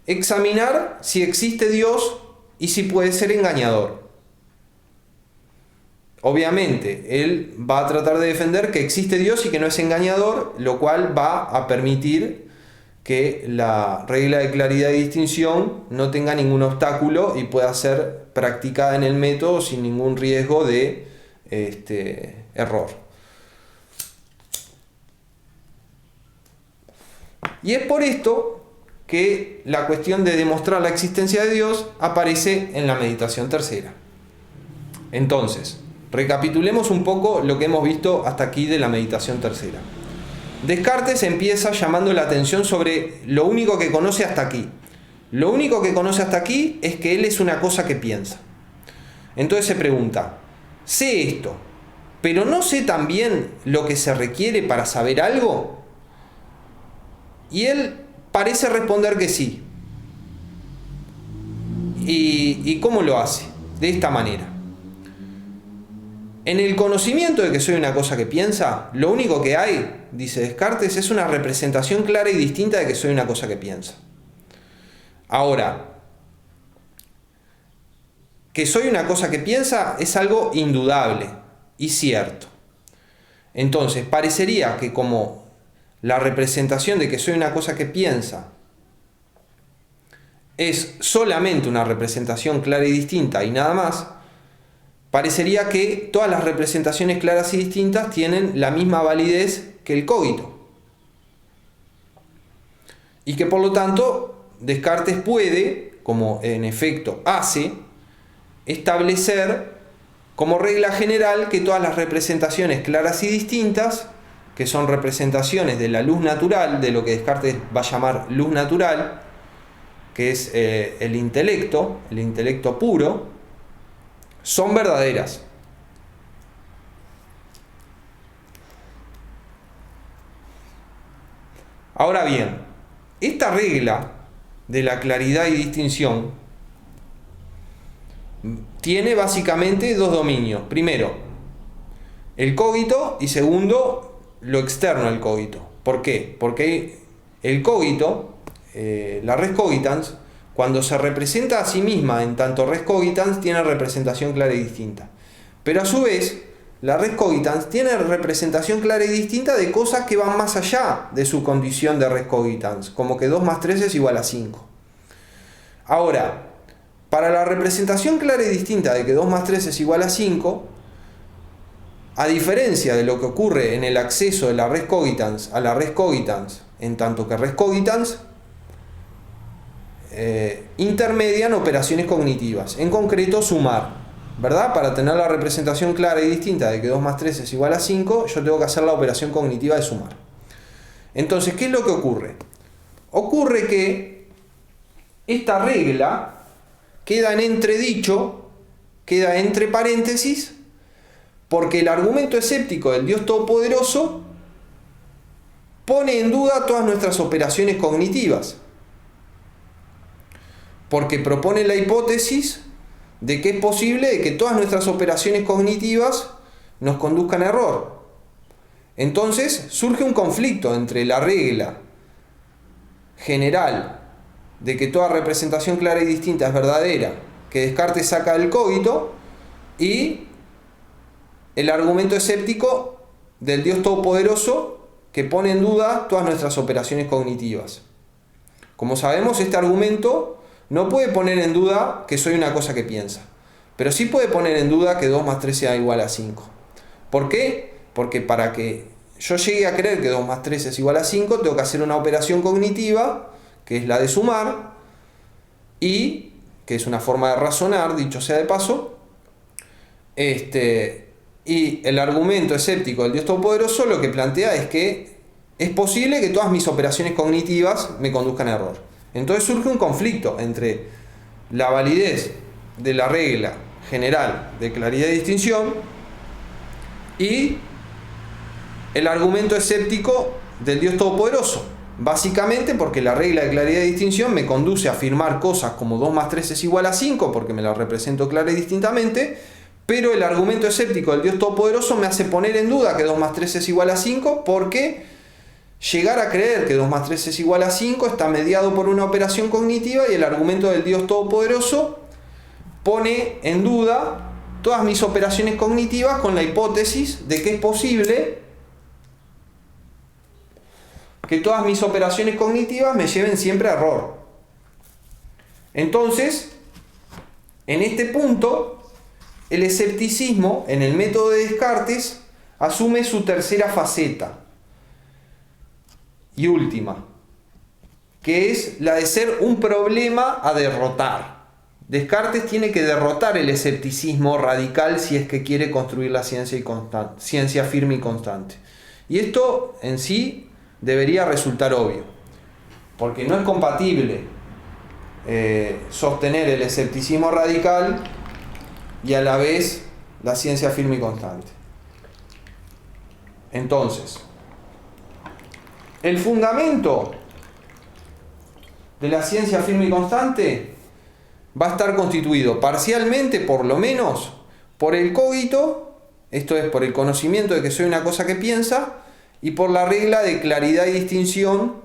examinar si existe Dios y si puede ser engañador. Obviamente, él va a tratar de defender que existe Dios y que no es engañador, lo cual va a permitir que la regla de claridad y distinción no tenga ningún obstáculo y pueda ser practicada en el método sin ningún riesgo de error. Y es por esto que la cuestión de demostrar la existencia de Dios aparece en la meditación tercera. Entonces, recapitulemos un poco lo que hemos visto hasta aquí de la meditación tercera. Descartes empieza llamando la atención sobre lo único que conoce hasta aquí. Lo único que conoce hasta aquí es que él es una cosa que piensa. Entonces se pregunta, sé esto, pero ¿no sé también lo que se requiere para saber algo? Y él parece responder que sí. ¿Y cómo lo hace? De esta manera. En el conocimiento de que soy una cosa que piensa, lo único que hay, dice Descartes, es una representación clara y distinta de que soy una cosa que piensa. Ahora, que soy una cosa que piensa es algo indudable y cierto. Entonces, parecería que como la representación de que soy una cosa que piensa es solamente una representación clara y distinta y nada más, parecería que todas las representaciones claras y distintas tienen la misma validez que el cogito. Y que por lo tanto Descartes puede, como en efecto hace, establecer como regla general que todas las representaciones claras y distintas, que son representaciones de la luz natural, de lo que Descartes va a llamar luz natural, que es el intelecto puro, son verdaderas. Ahora bien, esta regla de la claridad y distinción tiene básicamente dos dominios. Primero, el cogito, y segundo, lo externo al cogito. ¿Por qué? Porque el cogito, la res cogitans, cuando se representa a sí misma en tanto res cogitans, tiene representación clara y distinta. Pero a su vez, la res cogitans tiene representación clara y distinta de cosas que van más allá de su condición de res cogitans, como que 2 más 3 es igual a 5. Ahora, para la representación clara y distinta de que 2 más 3 es igual a 5, a diferencia de lo que ocurre en el acceso de la res cogitans a la res cogitans, en tanto que res cogitans intermedian operaciones cognitivas, en concreto sumar, ¿verdad? Para tener la representación clara y distinta de que 2 más 3 es igual a 5, yo tengo que hacer la operación cognitiva de sumar. Entonces, ¿qué es lo que ocurre? Ocurre que esta regla queda en entredicho, queda entre paréntesis, porque el argumento escéptico del Dios Todopoderoso pone en duda todas nuestras operaciones cognitivas, porque propone la hipótesis de que es posible que todas nuestras operaciones cognitivas nos conduzcan a error. Entonces surge un conflicto entre la regla general de que toda representación clara y distinta es verdadera, que Descartes saca del cogito, y el argumento escéptico del Dios Todopoderoso que pone en duda todas nuestras operaciones cognitivas. Como sabemos, este argumento no puede poner en duda que soy una cosa que piensa, pero sí puede poner en duda que 2 más 3 sea igual a 5. ¿Por qué? Porque para que yo llegue a creer que 2 más 3 es igual a 5, tengo que hacer una operación cognitiva, que es la de sumar, y que es una forma de razonar, dicho sea de paso, y el argumento escéptico del Dios Todopoderoso lo que plantea es que es posible que todas mis operaciones cognitivas me conduzcan a error. Entonces surge un conflicto entre la validez de la regla general de claridad y distinción y el argumento escéptico del Dios Todopoderoso. Básicamente porque la regla de claridad y distinción me conduce a afirmar cosas como 2 más 3 es igual a 5, porque me la represento clara y distintamente, pero el argumento escéptico del Dios Todopoderoso me hace poner en duda que 2 más 3 es igual a 5, porque llegar a creer que 2 más 3 es igual a 5 está mediado por una operación cognitiva, y el argumento del Dios Todopoderoso pone en duda todas mis operaciones cognitivas con la hipótesis de que es posible que todas mis operaciones cognitivas me lleven siempre a error. Entonces, en este punto, el escepticismo en el método de Descartes asume su tercera faceta y última, que es la de ser un problema a derrotar. Descartes tiene que derrotar el escepticismo radical si es que quiere construir la ciencia firme y constante. Y esto en sí debería resultar obvio, porque no es compatible sostener el escepticismo radical y a la vez la ciencia firme y constante. Entonces, el fundamento de la ciencia firme y constante va a estar constituido parcialmente, por lo menos, por el cogito, esto es, por el conocimiento de que soy una cosa que piensa, y por la regla de claridad y distinción,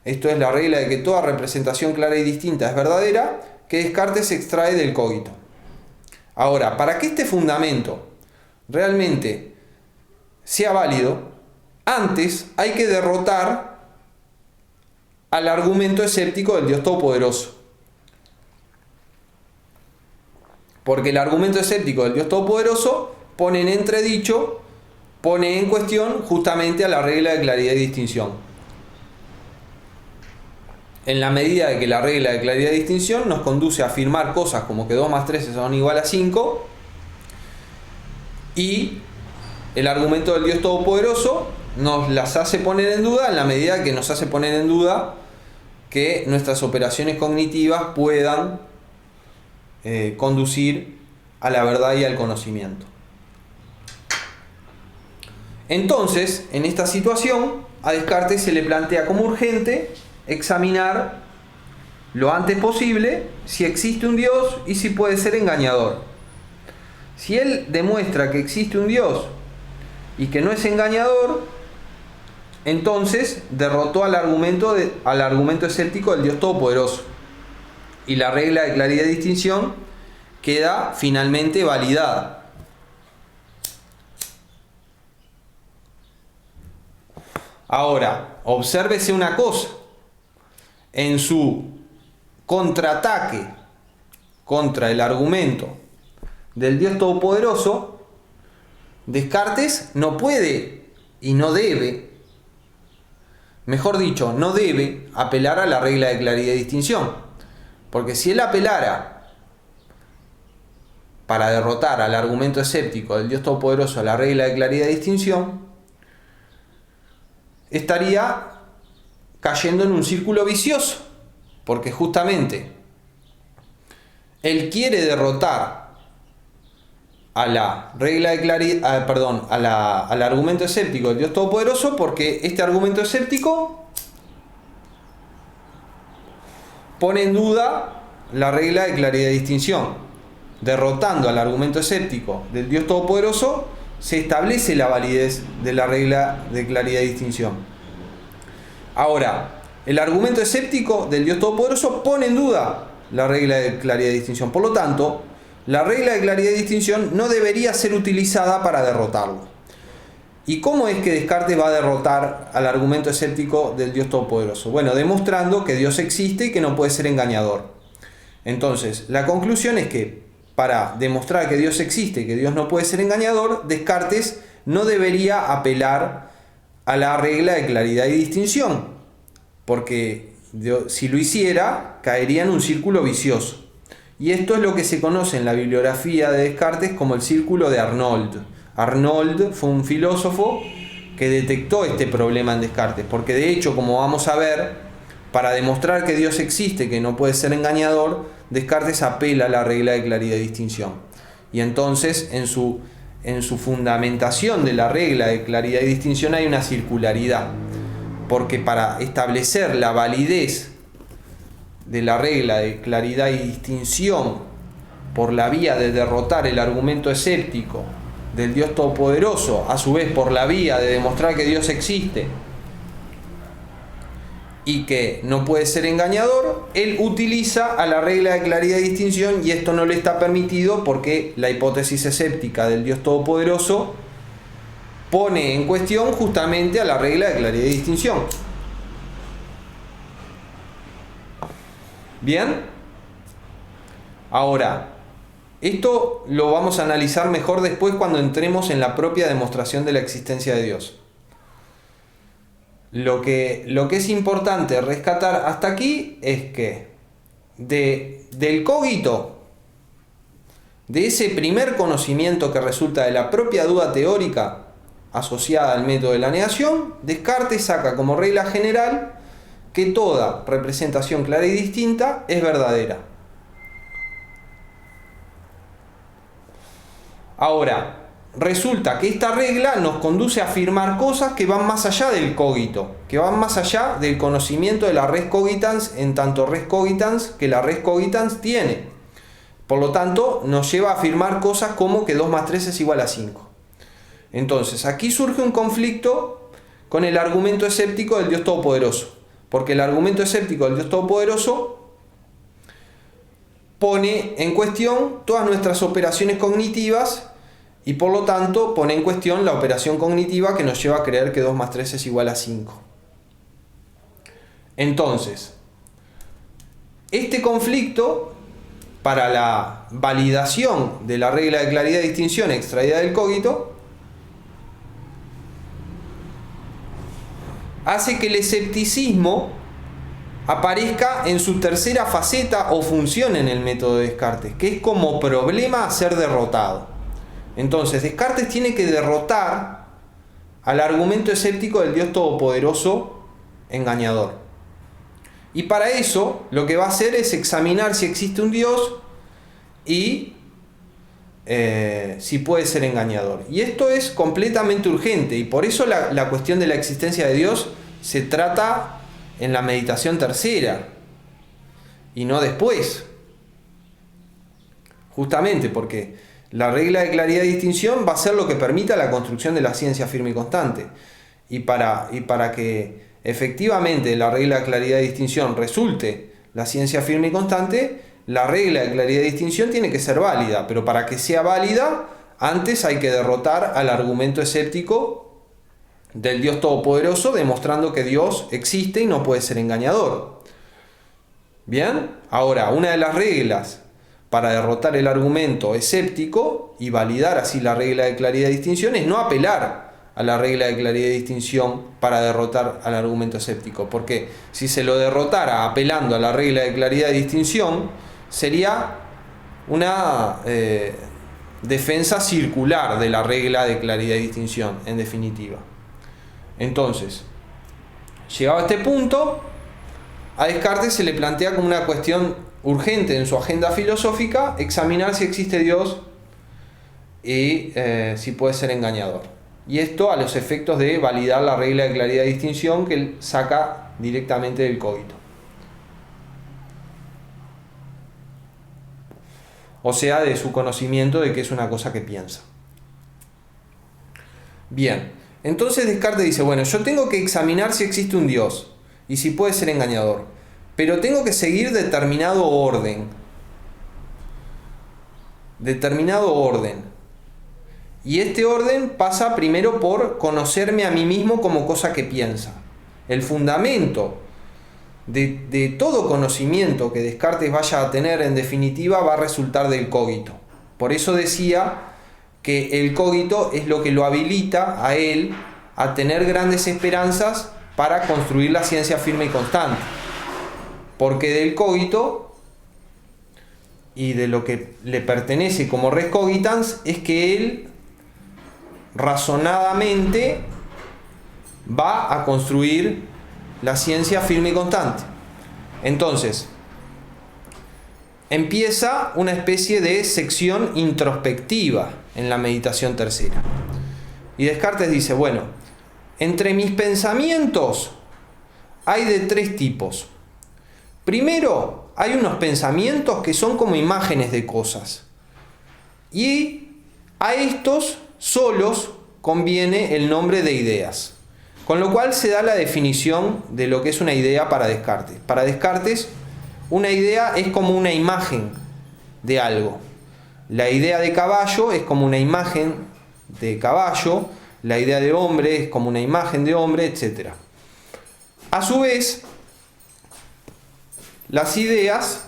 esto es, la regla de que toda representación clara y distinta es verdadera, que Descartes extrae del cogito. Ahora, para que este fundamento realmente sea válido, antes hay que derrotar al argumento escéptico del Dios Todopoderoso. Porque el argumento escéptico del Dios Todopoderoso pone en entredicho, pone en cuestión justamente a la regla de claridad y distinción. En la medida de que la regla de claridad y distinción nos conduce a afirmar cosas como que 2 más 3 son igual a 5, y el argumento del Dios Todopoderoso nos las hace poner en duda en la medida que nos hace poner en duda que nuestras operaciones cognitivas puedan conducir a la verdad y al conocimiento. Entonces, en esta situación, a Descartes se le plantea como urgente examinar lo antes posible si existe un Dios y si puede ser engañador. Si él demuestra que existe un Dios y que no es engañador, entonces derrotó al argumento escéptico del Dios Todopoderoso. Y la regla de claridad y distinción queda finalmente validada. Ahora, obsérvese una cosa. En su contraataque contra el argumento del Dios Todopoderoso, Descartes no puede y no debe, mejor dicho, no debe apelar a la regla de claridad y distinción. Porque si él apelara para derrotar al argumento escéptico del Dios Todopoderoso a la regla de claridad y distinción, estaría cayendo en un círculo vicioso, porque justamente él quiere derrotar a la regla de claridad, al argumento escéptico del Dios Todopoderoso, porque este argumento escéptico pone en duda la regla de claridad y distinción. Derrotando al argumento escéptico del Dios Todopoderoso, se establece la validez de la regla de claridad y distinción. Ahora, el argumento escéptico del Dios Todopoderoso pone en duda la regla de claridad y distinción. Por lo tanto, la regla de claridad y distinción no debería ser utilizada para derrotarlo. ¿Y cómo es que Descartes va a derrotar al argumento escéptico del Dios Todopoderoso? Bueno, demostrando que Dios existe y que no puede ser engañador. Entonces, la conclusión es que para demostrar que Dios existe y que Dios no puede ser engañador, Descartes no debería apelar a la regla de claridad y distinción, porque si lo hiciera, caería en un círculo vicioso. Y esto es lo que se conoce en la bibliografía de Descartes como el círculo de Arnold. Arnold fue un filósofo que detectó este problema en Descartes, porque de hecho, como vamos a ver, para demostrar que Dios existe, que no puede ser engañador, Descartes apela a la regla de claridad y distinción. Y entonces, en su fundamentación de la regla de claridad y distinción hay una circularidad, porque para establecer la validez de la regla de claridad y distinción por la vía de derrotar el argumento escéptico del Dios Todopoderoso, a su vez por la vía de demostrar que Dios existe y que no puede ser engañador, él utiliza a la regla de claridad y distinción, y esto no le está permitido porque la hipótesis escéptica del Dios Todopoderoso pone en cuestión justamente a la regla de claridad y distinción. ¿Bien? Ahora, esto lo vamos a analizar mejor después cuando entremos en la propia demostración de la existencia de Dios. Lo que es importante rescatar hasta aquí es que del cogito, de ese primer conocimiento que resulta de la propia duda teórica asociada al método de la negación, Descartes saca como regla general que toda representación clara y distinta es verdadera. Ahora, resulta que esta regla nos conduce a afirmar cosas que van más allá del cogito, que van más allá del conocimiento de la res cogitans, en tanto res cogitans que la res cogitans tiene. Por lo tanto, nos lleva a afirmar cosas como que 2 más 3 es igual a 5. Entonces, aquí surge un conflicto con el argumento escéptico del Dios Todopoderoso, porque el argumento escéptico del Dios Todopoderoso pone en cuestión todas nuestras operaciones cognitivas y por lo tanto pone en cuestión la operación cognitiva que nos lleva a creer que 2 más 3 es igual a 5. Entonces, este conflicto, para la validación de la regla de claridad y distinción extraída del cogito, hace que el escepticismo aparezca en su tercera faceta o función en el método de Descartes, que es como problema a ser derrotado. Entonces, Descartes tiene que derrotar al argumento escéptico del Dios Todopoderoso engañador. Y para eso, lo que va a hacer es examinar si existe un Dios y si puede ser engañador. Y esto es completamente urgente, y por eso la cuestión de la existencia de Dios se trata en la meditación tercera y no después, justamente porque la regla de claridad y distinción va a ser lo que permita la construcción de la ciencia firme y constante, y para que efectivamente la regla de claridad y distinción resulte la ciencia firme y constante, la regla de claridad y distinción tiene que ser válida, pero para que sea válida, antes hay que derrotar al argumento escéptico del Dios Todopoderoso, demostrando que Dios existe y no puede ser engañador. Bien, ahora, una de las reglas para derrotar el argumento escéptico y validar así la regla de claridad y distinción es no apelar a la regla de claridad y distinción para derrotar al argumento escéptico, porque si se lo derrotara apelando a la regla de claridad y distinción, sería una defensa circular de la regla de claridad y distinción, en definitiva. Entonces, llegado a este punto, a Descartes se le plantea como una cuestión urgente en su agenda filosófica examinar si existe Dios y si puede ser engañador. Y esto a los efectos de validar la regla de claridad y distinción que él saca directamente del cogito. O sea, de su conocimiento de que es una cosa que piensa. Bien, entonces Descartes dice, bueno, yo tengo que examinar si existe un Dios y si puede ser engañador, pero tengo que seguir determinado orden. Y este orden pasa primero por conocerme a mí mismo como cosa que piensa. El fundamento de todo conocimiento que Descartes vaya a tener, en definitiva, va a resultar del cogito. Por eso decía que el cogito es lo que lo habilita a él a tener grandes esperanzas para construir la ciencia firme y constante. Porque del cogito y de lo que le pertenece como res cogitans es que él razonadamente va a construir la ciencia firme y constante. Entonces, empieza una especie de sección introspectiva en la meditación tercera. Y Descartes dice, bueno, entre mis pensamientos hay de tres tipos. Primero, hay unos pensamientos que son como imágenes de cosas. Y a estos solos conviene el nombre de ideas. Con lo cual se da la definición de lo que es una idea para Descartes. Para Descartes, una idea es como una imagen de algo. La idea de caballo es como una imagen de caballo, la idea de hombre es como una imagen de hombre, etc. A su vez, las ideas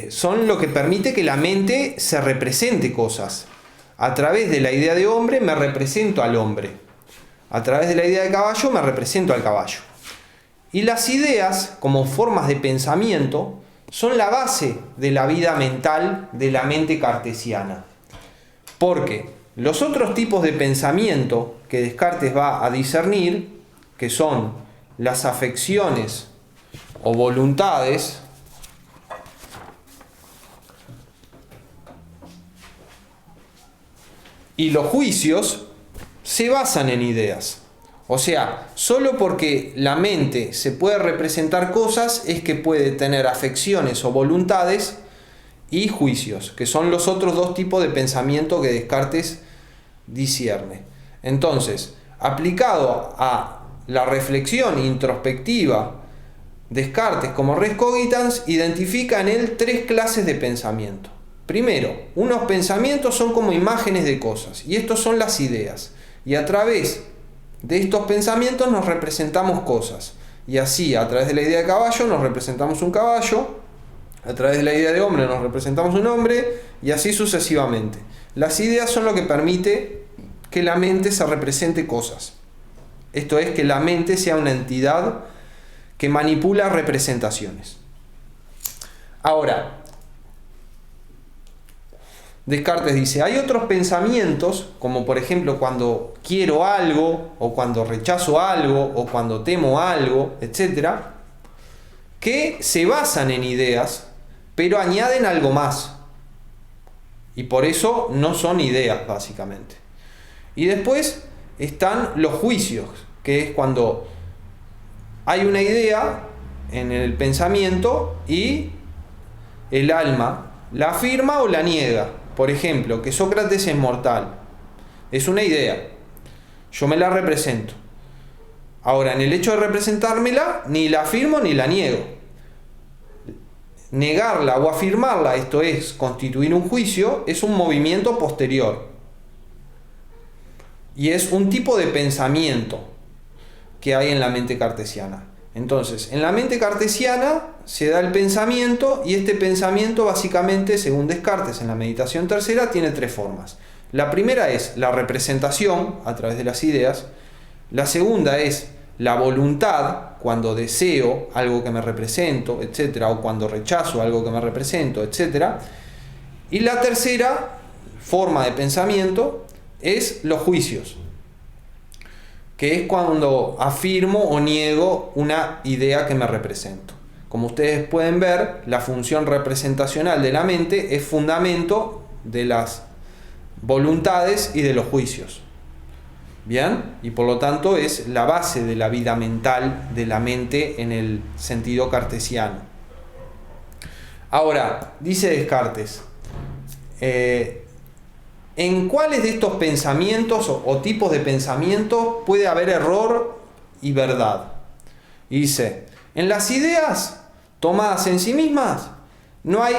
son lo que permite que la mente se represente cosas. A través de la idea de hombre me represento al hombre. A través de la idea de caballo me represento al caballo. Y las ideas, como formas de pensamiento, son la base de la vida mental de la mente cartesiana. Porque los otros tipos de pensamiento que Descartes va a discernir, que son las afecciones o voluntades, y los juicios, se basan en ideas. O sea, solo porque la mente se puede representar cosas es que puede tener afecciones o voluntades y juicios, que son los otros dos tipos de pensamiento que Descartes discierne. Entonces, aplicado a la reflexión introspectiva, Descartes, como res cogitans, identifica en él tres clases de pensamiento. Primero, unos pensamientos son como imágenes de cosas, y estos son las ideas. Y a través de estos pensamientos nos representamos cosas. Y así, a través de la idea de caballo, nos representamos un caballo, A través de la idea de hombre nos representamos un hombre y así sucesivamente. Las ideas son lo que permite que la mente se represente cosas. Esto es, que la mente sea una entidad que manipula representaciones. Ahora, Descartes dice, hay otros pensamientos, como por ejemplo cuando quiero algo, o cuando rechazo algo, o cuando temo algo, etc., que se basan en ideas, pero añaden algo más. Y por eso no son ideas, básicamente. Y después están los juicios, que es cuando hay una idea en el pensamiento y el alma la afirma o la niega. Por ejemplo, que Sócrates es mortal. Es una idea. Yo me la represento. Ahora, en el hecho de representármela, ni la afirmo ni la niego. Negarla o afirmarla, esto es, constituir un juicio, es un movimiento posterior. Y es un tipo de pensamiento que hay en la mente cartesiana. Entonces, en la mente cartesiana se da el pensamiento, y este pensamiento básicamente, según Descartes en la meditación tercera, tiene tres formas. La primera es la representación a través de las ideas. La segunda es la voluntad, cuando deseo algo que me represento, etc., o cuando rechazo algo que me represento, etc. Y la tercera forma de pensamiento es los juicios, que es cuando afirmo o niego una idea que me represento. Como ustedes pueden ver, la función representacional de la mente es fundamento de las voluntades y de los juicios. ¿Bien? Y por lo tanto es la base de la vida mental de la mente en el sentido cartesiano. Ahora, dice Descartes, ¿en cuáles de estos pensamientos o tipos de pensamientos puede haber error y verdad? Y dice, en las ideas tomadas en sí mismas no hay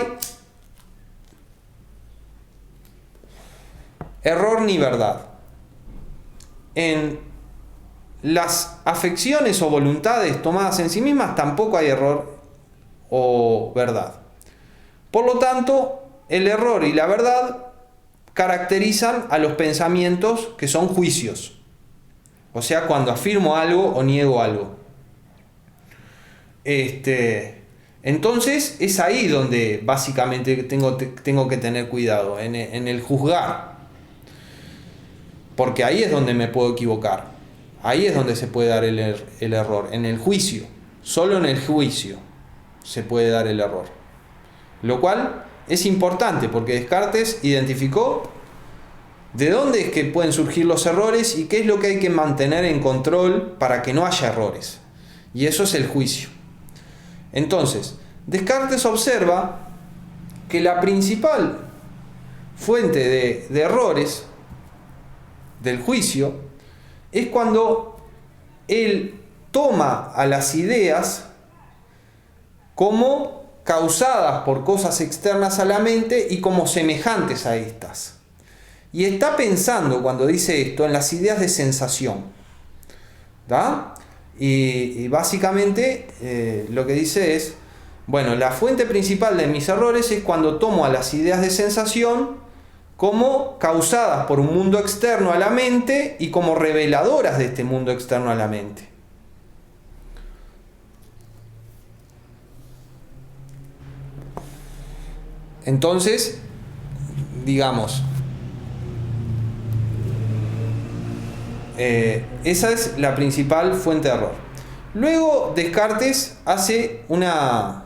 error ni verdad. En las afecciones o voluntades tomadas en sí mismas tampoco hay error o verdad. Por lo tanto, el error y la verdad caracterizan a los pensamientos que son juicios. O sea, cuando afirmo algo o niego algo. Entonces, es ahí donde básicamente tengo que tener cuidado, en el juzgar. Porque ahí es donde me puedo equivocar. Ahí es donde se puede dar el error. En el juicio. Solo en el juicio se puede dar el error. Lo cual es importante porque Descartes identificó de dónde es que pueden surgir los errores y qué es lo que hay que mantener en control para que no haya errores. Y eso es el juicio. Entonces, Descartes observa que la principal fuente de errores del juicio es cuando él toma a las ideas como causadas por cosas externas a la mente y como semejantes a estas. Y está pensando, cuando dice esto, en las ideas de sensación. ¿Da? Y básicamente lo que dice es, bueno, la fuente principal de mis errores es cuando tomo a las ideas de sensación como causadas por un mundo externo a la mente y como reveladoras de este mundo externo a la mente. Entonces, digamos, esa es la principal fuente de error. Luego Descartes hace una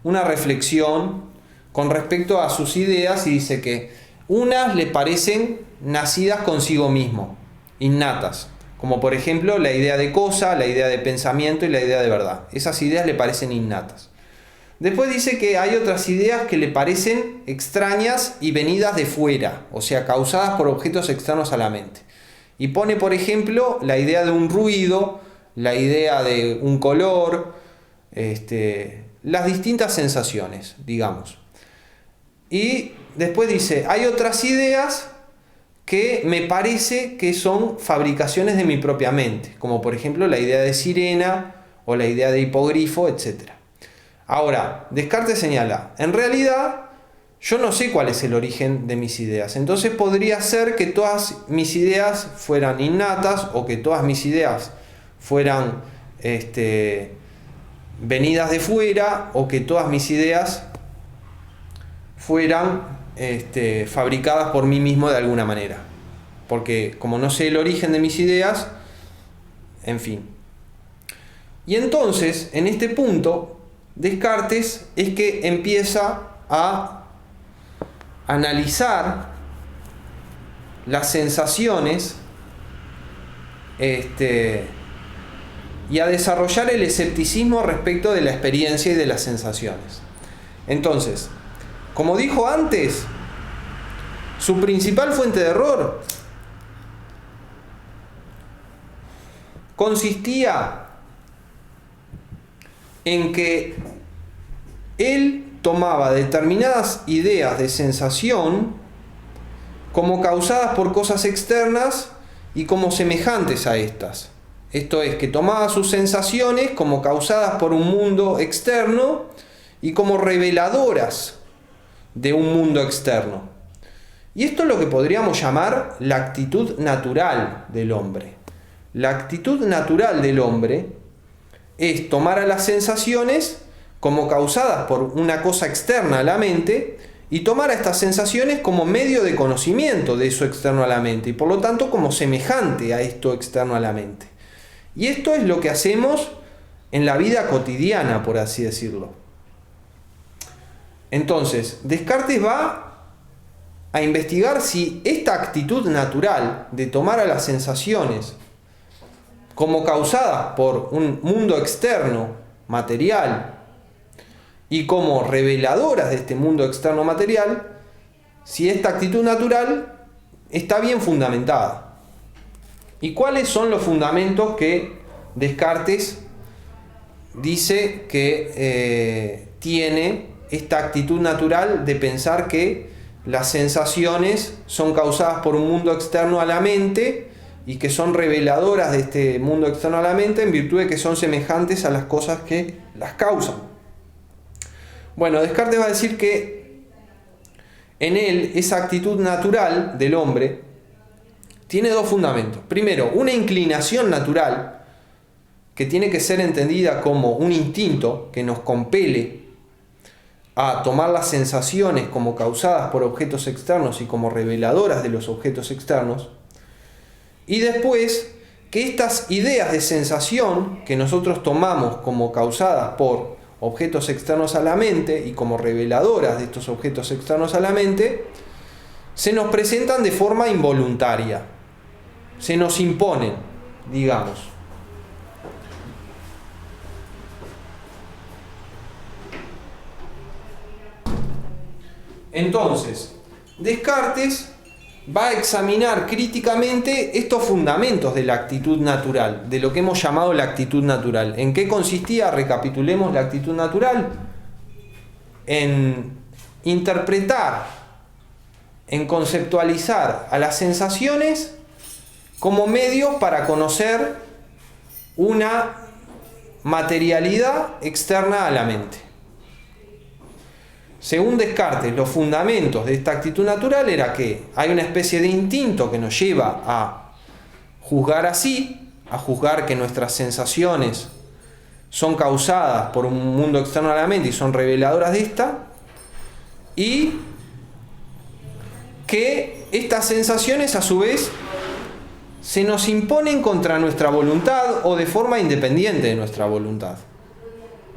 reflexión con respecto a sus ideas y dice que unas le parecen nacidas consigo mismo, innatas, como por ejemplo la idea de cosa, la idea de pensamiento y la idea de verdad. Esas ideas le parecen innatas. Después dice que hay otras ideas que le parecen extrañas y venidas de fuera, o sea, causadas por objetos externos a la mente. Y pone, por ejemplo, la idea de un ruido, la idea de un color, las distintas sensaciones, digamos. Y después dice, hay otras ideas que me parece que son fabricaciones de mi propia mente, como por ejemplo la idea de sirena o la idea de hipogrifo, etc. Ahora, Descartes señala, en realidad yo no sé cuál es el origen de mis ideas. Entonces podría ser que todas mis ideas fueran innatas o que todas mis ideas fueran venidas de fuera o que todas mis ideas fueran fabricadas por mí mismo de alguna manera. Porque como no sé el origen de mis ideas, en fin. Y entonces, en este punto, Descartes es que empieza a analizar las sensaciones y a desarrollar el escepticismo respecto de la experiencia y de las sensaciones. Entonces, como dijo antes, su principal fuente de error consistía en que él tomaba determinadas ideas de sensación como causadas por cosas externas y como semejantes a estas. Esto es, que tomaba sus sensaciones como causadas por un mundo externo y como reveladoras de un mundo externo. Y esto es lo que podríamos llamar la actitud natural del hombre. La actitud natural del hombre es tomar a las sensaciones como causadas por una cosa externa a la mente y tomar a estas sensaciones como medio de conocimiento de eso externo a la mente y por lo tanto como semejante a esto externo a la mente. Y esto es lo que hacemos en la vida cotidiana, por así decirlo. Entonces, Descartes va a investigar si esta actitud natural de tomar a las sensaciones como causadas por un mundo externo, material, y como reveladoras de este mundo externo material, si esta actitud natural está bien fundamentada. ¿Y cuáles son los fundamentos que Descartes dice que tiene esta actitud natural de pensar que las sensaciones son causadas por un mundo externo a la mente y que son reveladoras de este mundo externo a la mente en virtud de que son semejantes a las cosas que las causan? Bueno, Descartes va a decir que en él esa actitud natural del hombre tiene dos fundamentos. Primero, una inclinación natural que tiene que ser entendida como un instinto que nos compele a tomar las sensaciones como causadas por objetos externos y como reveladoras de los objetos externos. Y después, que estas ideas de sensación que nosotros tomamos como causadas por objetos externos a la mente y como reveladoras de estos objetos externos a la mente, se nos presentan de forma involuntaria, se nos imponen, digamos. Entonces, Descartes va a examinar críticamente estos fundamentos de la actitud natural, de lo que hemos llamado la actitud natural. ¿En qué consistía? Recapitulemos la actitud natural. En interpretar, en conceptualizar a las sensaciones como medios para conocer una materialidad externa a la mente. Según Descartes, los fundamentos de esta actitud natural era que hay una especie de instinto que nos lleva a juzgar así, a juzgar que nuestras sensaciones son causadas por un mundo externo a la mente y son reveladoras de esta, y que estas sensaciones a su vez se nos imponen contra nuestra voluntad o de forma independiente de nuestra voluntad.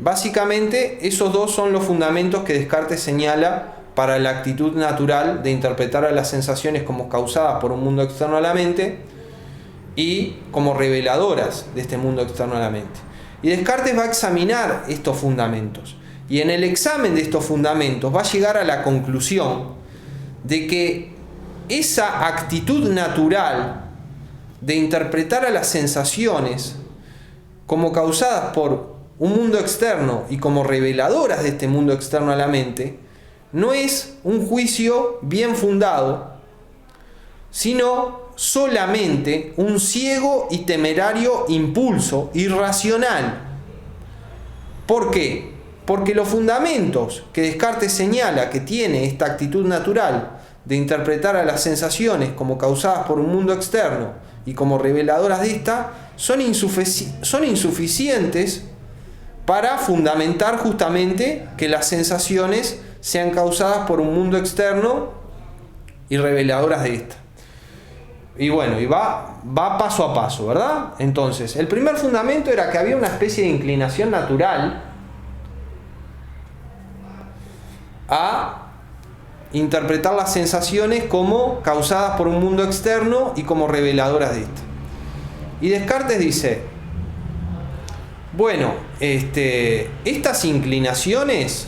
Básicamente, esos dos son los fundamentos que Descartes señala para la actitud natural de interpretar a las sensaciones como causadas por un mundo externo a la mente y como reveladoras de este mundo externo a la mente. Y Descartes va a examinar estos fundamentos. Y en el examen de estos fundamentos va a llegar a la conclusión de que esa actitud natural de interpretar a las sensaciones como causadas por un mundo externo y como reveladoras de este mundo externo a la mente, no es un juicio bien fundado, sino solamente un ciego y temerario impulso irracional. ¿Por qué? porque los fundamentos que Descartes señala que tiene esta actitud natural de interpretar a las sensaciones como causadas por un mundo externo y como reveladoras de esta, son insuficientes para fundamentar justamente que las sensaciones sean causadas por un mundo externo y reveladoras de esta. Y bueno, y va paso a paso, ¿verdad? Entonces, el primer fundamento era que había una especie de inclinación natural a interpretar las sensaciones como causadas por un mundo externo y como reveladoras de esta. Y Descartes dice, bueno, estas inclinaciones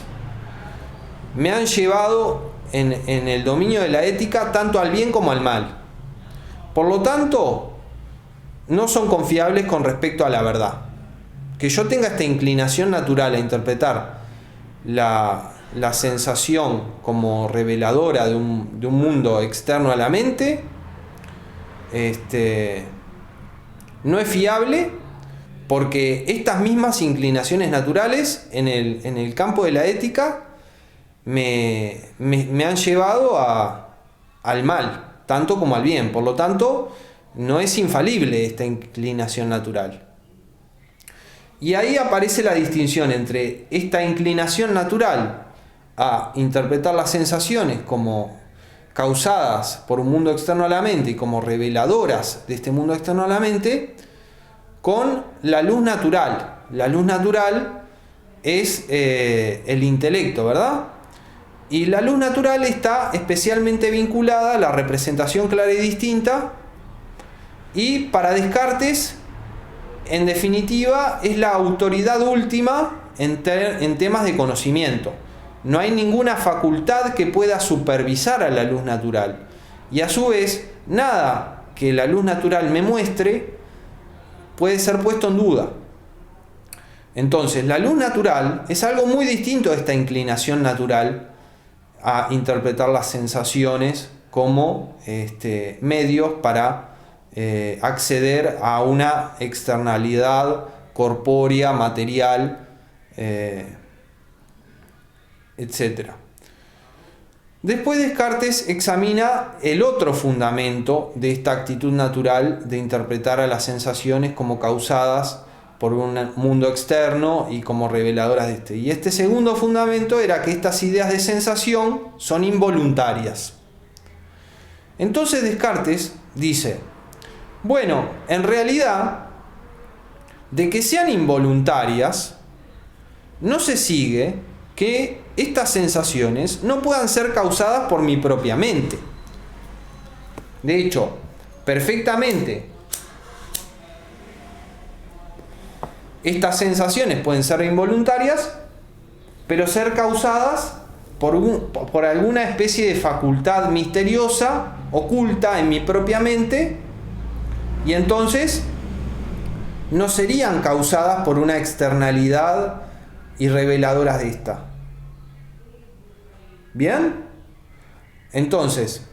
me han llevado en el dominio de la ética tanto al bien como al mal. Por lo tanto, no son confiables con respecto a la verdad. Que yo tenga esta inclinación natural a interpretar la sensación como reveladora de un mundo externo a la mente, no es fiable, porque estas mismas inclinaciones naturales en el campo de la ética me han llevado al mal, tanto como al bien. Por lo tanto, no es infalible esta inclinación natural. Y ahí aparece la distinción entre esta inclinación natural a interpretar las sensaciones como causadas por un mundo externo a la mente y como reveladoras de este mundo externo a la mente, con la luz natural. La luz natural es el intelecto, ¿verdad? Y la luz natural está especialmente vinculada a la representación clara y distinta, y para Descartes, en definitiva, es la autoridad última en temas de conocimiento. No hay ninguna facultad que pueda supervisar a la luz natural. Y a su vez, nada que la luz natural me muestre puede ser puesto en duda. Entonces, la luz natural es algo muy distinto a esta inclinación natural a interpretar las sensaciones como medios para acceder a una externalidad corpórea, material, etc. Después Descartes examina el otro fundamento de esta actitud natural de interpretar a las sensaciones como causadas por un mundo externo y como reveladoras de este. Y este segundo fundamento era que estas ideas de sensación son involuntarias. Entonces Descartes dice, bueno, en realidad, de que sean involuntarias, no se sigue que estas sensaciones no puedan ser causadas por mi propia mente. De hecho, perfectamente, estas sensaciones pueden ser involuntarias, pero ser causadas por alguna especie de facultad misteriosa, oculta en mi propia mente, y entonces no serían causadas por una externalidad y reveladoras de esta. ¿Bien? Entonces,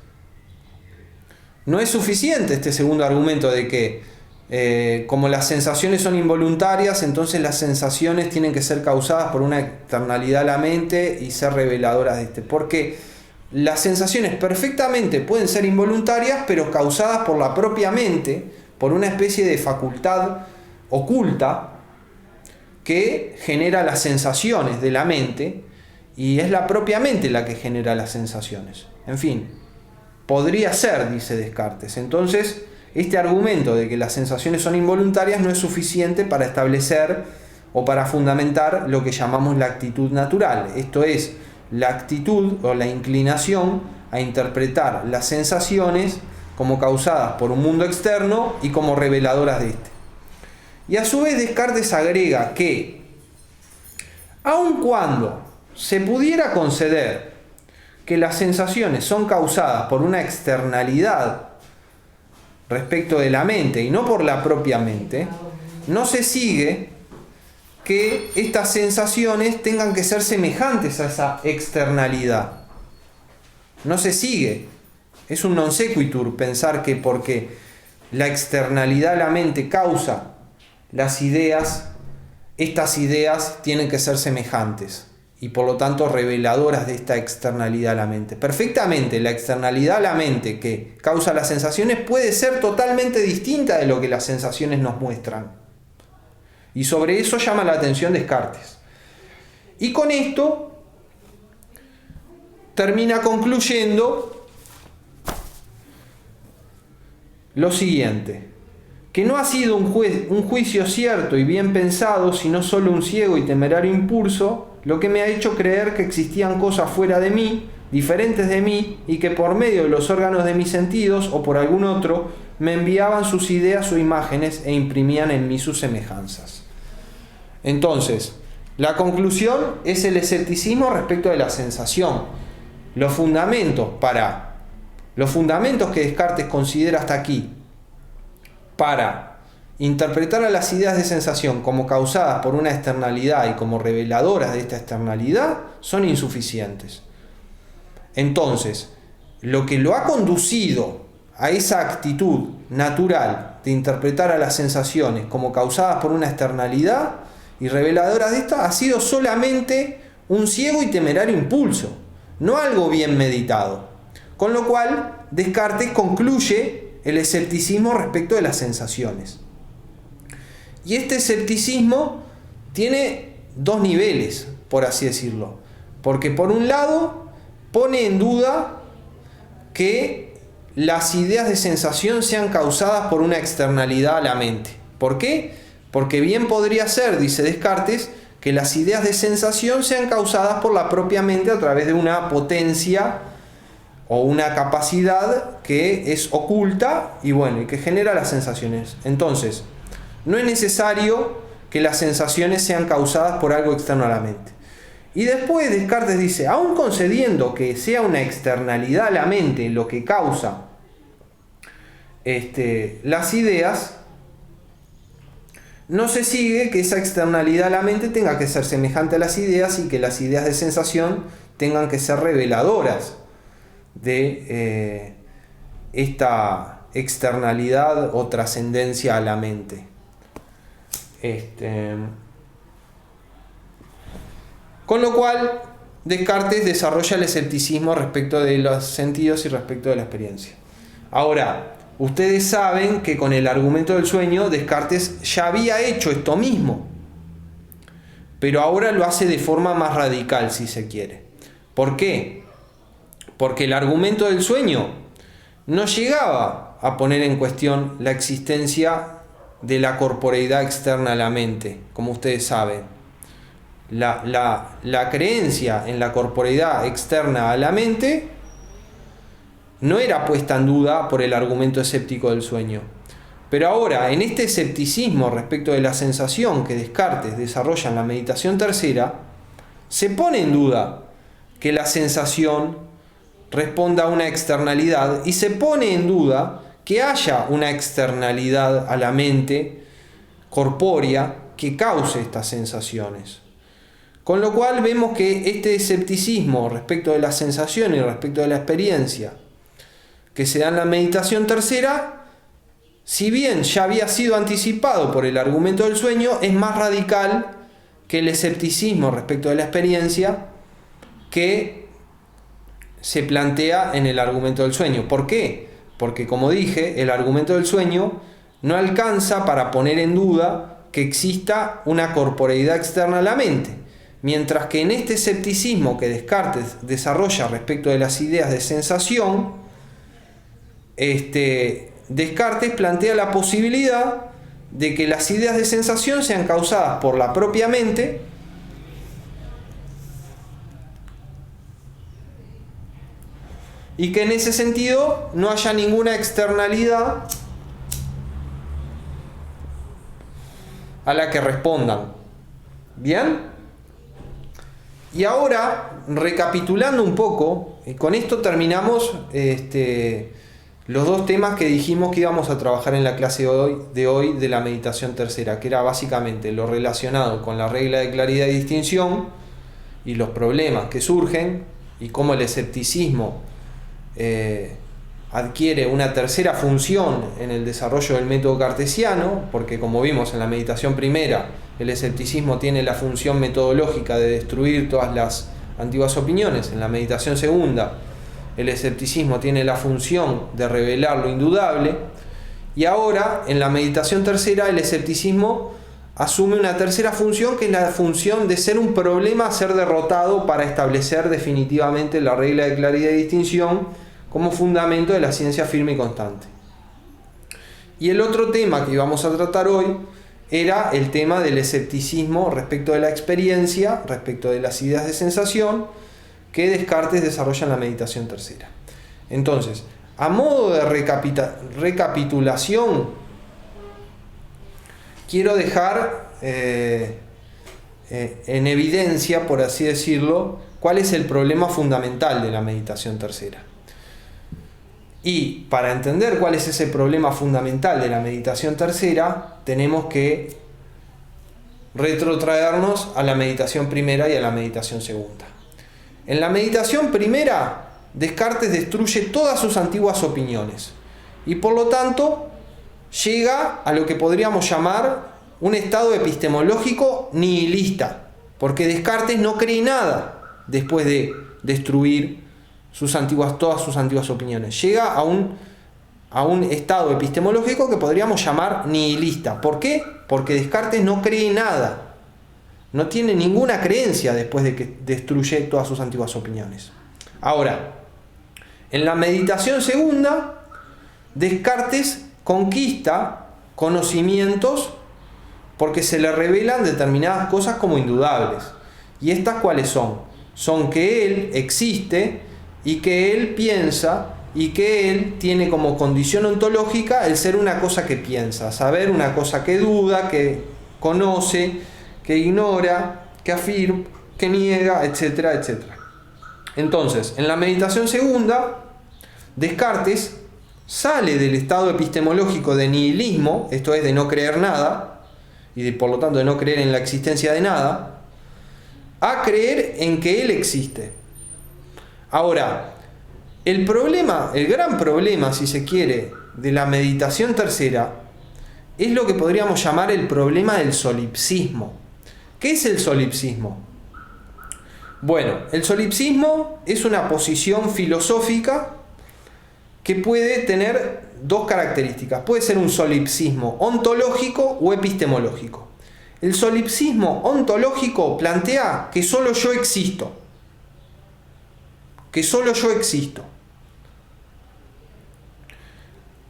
no es suficiente este segundo argumento de que como las sensaciones son involuntarias, entonces las sensaciones tienen que ser causadas por una externalidad a la mente y ser reveladoras de este. Porque las sensaciones perfectamente pueden ser involuntarias, pero causadas por la propia mente, por una especie de facultad oculta que genera las sensaciones de la mente, y es la propia mente la que genera las sensaciones. En fin, podría ser, dice Descartes. Entonces, este argumento de que las sensaciones son involuntarias no es suficiente para establecer o para fundamentar lo que llamamos la actitud natural. Esto es, la actitud o la inclinación a interpretar las sensaciones como causadas por un mundo externo y como reveladoras de este. Y a su vez Descartes agrega que, aun cuando se pudiera conceder que las sensaciones son causadas por una externalidad respecto de la mente y no por la propia mente, no se sigue que estas sensaciones tengan que ser semejantes a esa externalidad. No se sigue. Es un non sequitur pensar que porque la externalidad de la mente causa las ideas estas ideas tienen que ser semejantes y por lo tanto reveladoras de esta externalidad a la mente. Perfectamente, la externalidad a la mente que causa las sensaciones puede ser totalmente distinta de lo que las sensaciones nos muestran. Y sobre eso llama la atención Descartes. Y con esto termina concluyendo lo siguiente: que no ha sido un juicio cierto y bien pensado, sino solo un ciego y temerario impulso, lo que me ha hecho creer que existían cosas fuera de mí, diferentes de mí, y que por medio de los órganos de mis sentidos o por algún otro, me enviaban sus ideas o imágenes e imprimían en mí sus semejanzas. Entonces, la conclusión es el escepticismo respecto de la sensación. Los fundamentos que Descartes considera hasta aquí para interpretar a las ideas de sensación como causadas por una externalidad y como reveladoras de esta externalidad son insuficientes. Entonces, lo que lo ha conducido a esa actitud natural de interpretar a las sensaciones como causadas por una externalidad y reveladoras de esta ha sido solamente un ciego y temerario impulso, no algo bien meditado. Con lo cual, Descartes concluye el escepticismo respecto de las sensaciones. Y este escepticismo tiene dos niveles, por así decirlo. Porque por un lado pone en duda que las ideas de sensación sean causadas por una externalidad a la mente. ¿Por qué? Porque bien podría ser, dice Descartes, que las ideas de sensación sean causadas por la propia mente a través de una potencia o una capacidad que es oculta y que genera las sensaciones. Entonces, no es necesario que las sensaciones sean causadas por algo externo a la mente. Y después Descartes dice, aun concediendo que sea una externalidad a la mente lo que causa las ideas, no se sigue que esa externalidad a la mente tenga que ser semejante a las ideas y que las ideas de sensación tengan que ser reveladoras de esta externalidad o trascendencia a la mente. Con lo cual, Descartes desarrolla el escepticismo respecto de los sentidos y respecto de la experiencia. Ahora, ustedes saben que con el argumento del sueño, Descartes ya había hecho esto mismo, pero ahora lo hace de forma más radical, si se quiere. ¿Por qué? Porque el argumento del sueño no llegaba a poner en cuestión la existencia de la corporeidad externa a la mente, como ustedes saben. La creencia en la corporeidad externa a la mente no era puesta en duda por el argumento escéptico del sueño. Pero ahora, en este escepticismo respecto de la sensación que Descartes desarrolla en la meditación tercera, se pone en duda que la sensación responda a una externalidad y se pone en duda que haya una externalidad a la mente corpórea que cause estas sensaciones. Con lo cual vemos que este escepticismo respecto de las sensaciones y respecto de la experiencia que se da en la meditación tercera, si bien ya había sido anticipado por el argumento del sueño, es más radical que el escepticismo respecto de la experiencia que se plantea en el argumento del sueño. ¿Por qué? Porque, como dije, el argumento del sueño no alcanza para poner en duda que exista una corporeidad externa a la mente, mientras que en este escepticismo que Descartes desarrolla respecto de las ideas de sensación, Descartes plantea la posibilidad de que las ideas de sensación sean causadas por la propia mente y que en ese sentido no haya ninguna externalidad a la que respondan. ¿Bien? Y ahora, recapitulando un poco, con esto terminamos los dos temas que dijimos que íbamos a trabajar en la clase de hoy de la meditación tercera, que era básicamente lo relacionado con la regla de claridad y distinción y los problemas que surgen y cómo el escepticismo adquiere una tercera función en el desarrollo del método cartesiano, porque como vimos en la meditación primera, el escepticismo tiene la función metodológica de destruir todas las antiguas opiniones. En la meditación segunda, el escepticismo tiene la función de revelar lo indudable. Y ahora, en la meditación tercera, el escepticismo asume una tercera función, que es la función de ser un problema a ser derrotado para establecer definitivamente la regla de claridad y distinción como fundamento de la ciencia firme y constante. Y el otro tema que íbamos a tratar hoy era el tema del escepticismo respecto de la experiencia, respecto de las ideas de sensación, que Descartes desarrolla en la meditación tercera. Entonces, a modo de recapitulación, quiero dejar en evidencia, por así decirlo, cuál es el problema fundamental de la meditación tercera. Y para entender cuál es ese problema fundamental de la meditación tercera, tenemos que retrotraernos a la meditación primera y a la meditación segunda. En la meditación primera, Descartes destruye todas sus antiguas opiniones y por lo tanto llega a lo que podríamos llamar un estado epistemológico nihilista, porque Descartes no cree nada después de destruir todas sus antiguas opiniones. Llega a un estado epistemológico que podríamos llamar nihilista. ¿Por qué? Porque Descartes no cree nada. No tiene ninguna creencia después de que destruye todas sus antiguas opiniones. Ahora, en la meditación segunda, Descartes conquista conocimientos porque se le revelan determinadas cosas como indudables. ¿Y estas cuáles son? Son que él existe y que él piensa y que él tiene como condición ontológica el ser una cosa que piensa, saber una cosa que duda, que conoce, que ignora, que afirma, que niega, etcétera, etcétera. Entonces, en la meditación segunda, Descartes sale del estado epistemológico de nihilismo, esto es de no creer nada, y por lo tanto de no creer en la existencia de nada, a creer en que él existe. Ahora, el gran problema, si se quiere, de la meditación tercera, es lo que podríamos llamar el problema del solipsismo. ¿Qué es el solipsismo? Bueno, el solipsismo es una posición filosófica que puede tener dos características. Puede ser un solipsismo ontológico o epistemológico. El solipsismo ontológico plantea que solo yo existo. Que solo yo existo.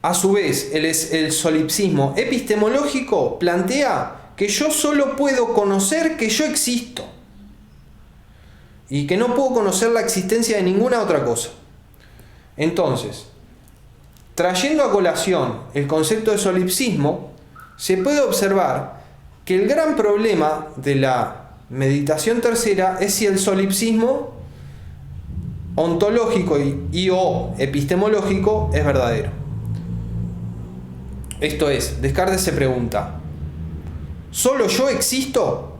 A su vez, el solipsismo epistemológico plantea que yo solo puedo conocer que yo existo y que no puedo conocer la existencia de ninguna otra cosa. Entonces, trayendo a colación el concepto de solipsismo, se puede observar que el gran problema de la meditación tercera es si el solipsismo ontológico y o epistemológico es verdadero. Esto es, Descartes se pregunta, ¿solo yo existo?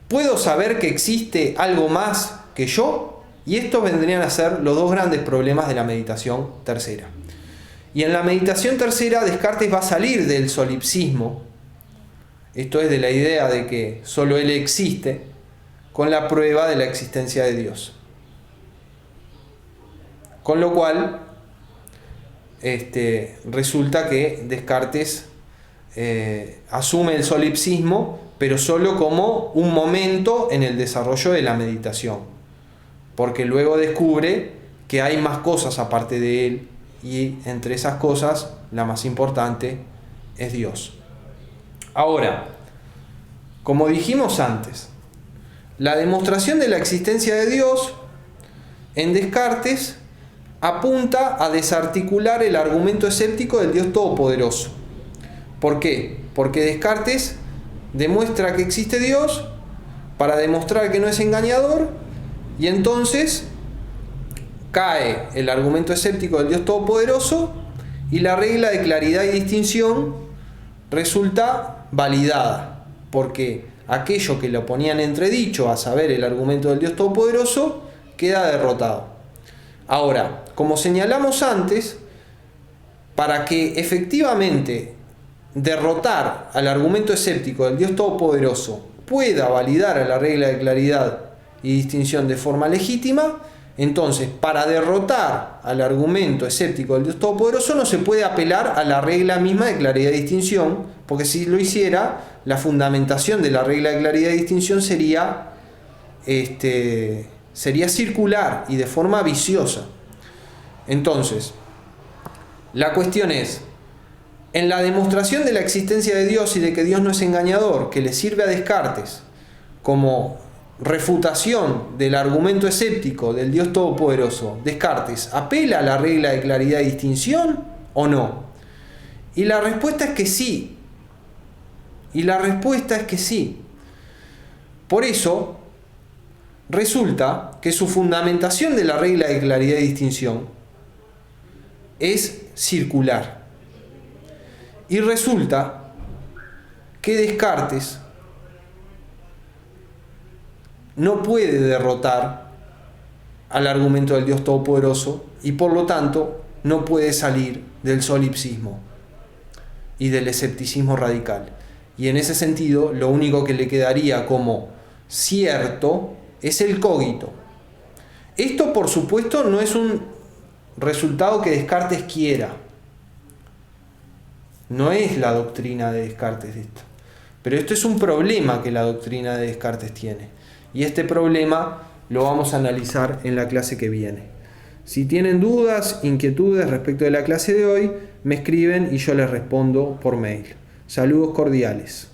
¿Puedo saber que existe algo más que yo? Y estos vendrían a ser los dos grandes problemas de la meditación tercera. Y en la meditación tercera, Descartes va a salir del solipsismo, esto es, de la idea de que solo él existe, con la prueba de la existencia de Dios. Con lo cual, resulta que Descartes asume el solipsismo, pero solo como un momento en el desarrollo de la meditación, porque luego descubre que hay más cosas aparte de él, y entre esas cosas, la más importante es Dios. Ahora, como dijimos antes, la demostración de la existencia de Dios en Descartes apunta a desarticular el argumento escéptico del Dios Todopoderoso. ¿Por qué? Porque Descartes demuestra que existe Dios para demostrar que no es engañador, y entonces cae el argumento escéptico del Dios Todopoderoso y la regla de claridad y distinción resulta validada, porque aquello que lo ponía en entredicho, a saber, el argumento del Dios Todopoderoso, queda derrotado. Ahora, como señalamos antes, para que efectivamente derrotar al argumento escéptico del Dios Todopoderoso pueda validar a la regla de claridad y distinción de forma legítima, entonces para derrotar al argumento escéptico del Dios Todopoderoso no se puede apelar a la regla misma de claridad y distinción, porque si lo hiciera, la fundamentación de la regla de claridad y distinción sería circular y de forma viciosa. Entonces, la cuestión es, en la demostración de la existencia de Dios y de que Dios no es engañador, que le sirve a Descartes como refutación del argumento escéptico del Dios Todopoderoso, Descartes, ¿apela a la regla de claridad y distinción o no? Y la respuesta es que sí. Por eso, resulta que su fundamentación de la regla de claridad y distinción es circular. Y resulta que Descartes no puede derrotar al argumento del Dios Todopoderoso y por lo tanto no puede salir del solipsismo y del escepticismo radical. Y en ese sentido, lo único que le quedaría como cierto es el cogito. Esto, por supuesto, no es un resultado que Descartes quiera. No es la doctrina de Descartes esto. Pero esto es un problema que la doctrina de Descartes tiene. Y este problema lo vamos a analizar en la clase que viene. Si tienen dudas, inquietudes respecto de la clase de hoy, me escriben y yo les respondo por mail. Saludos cordiales.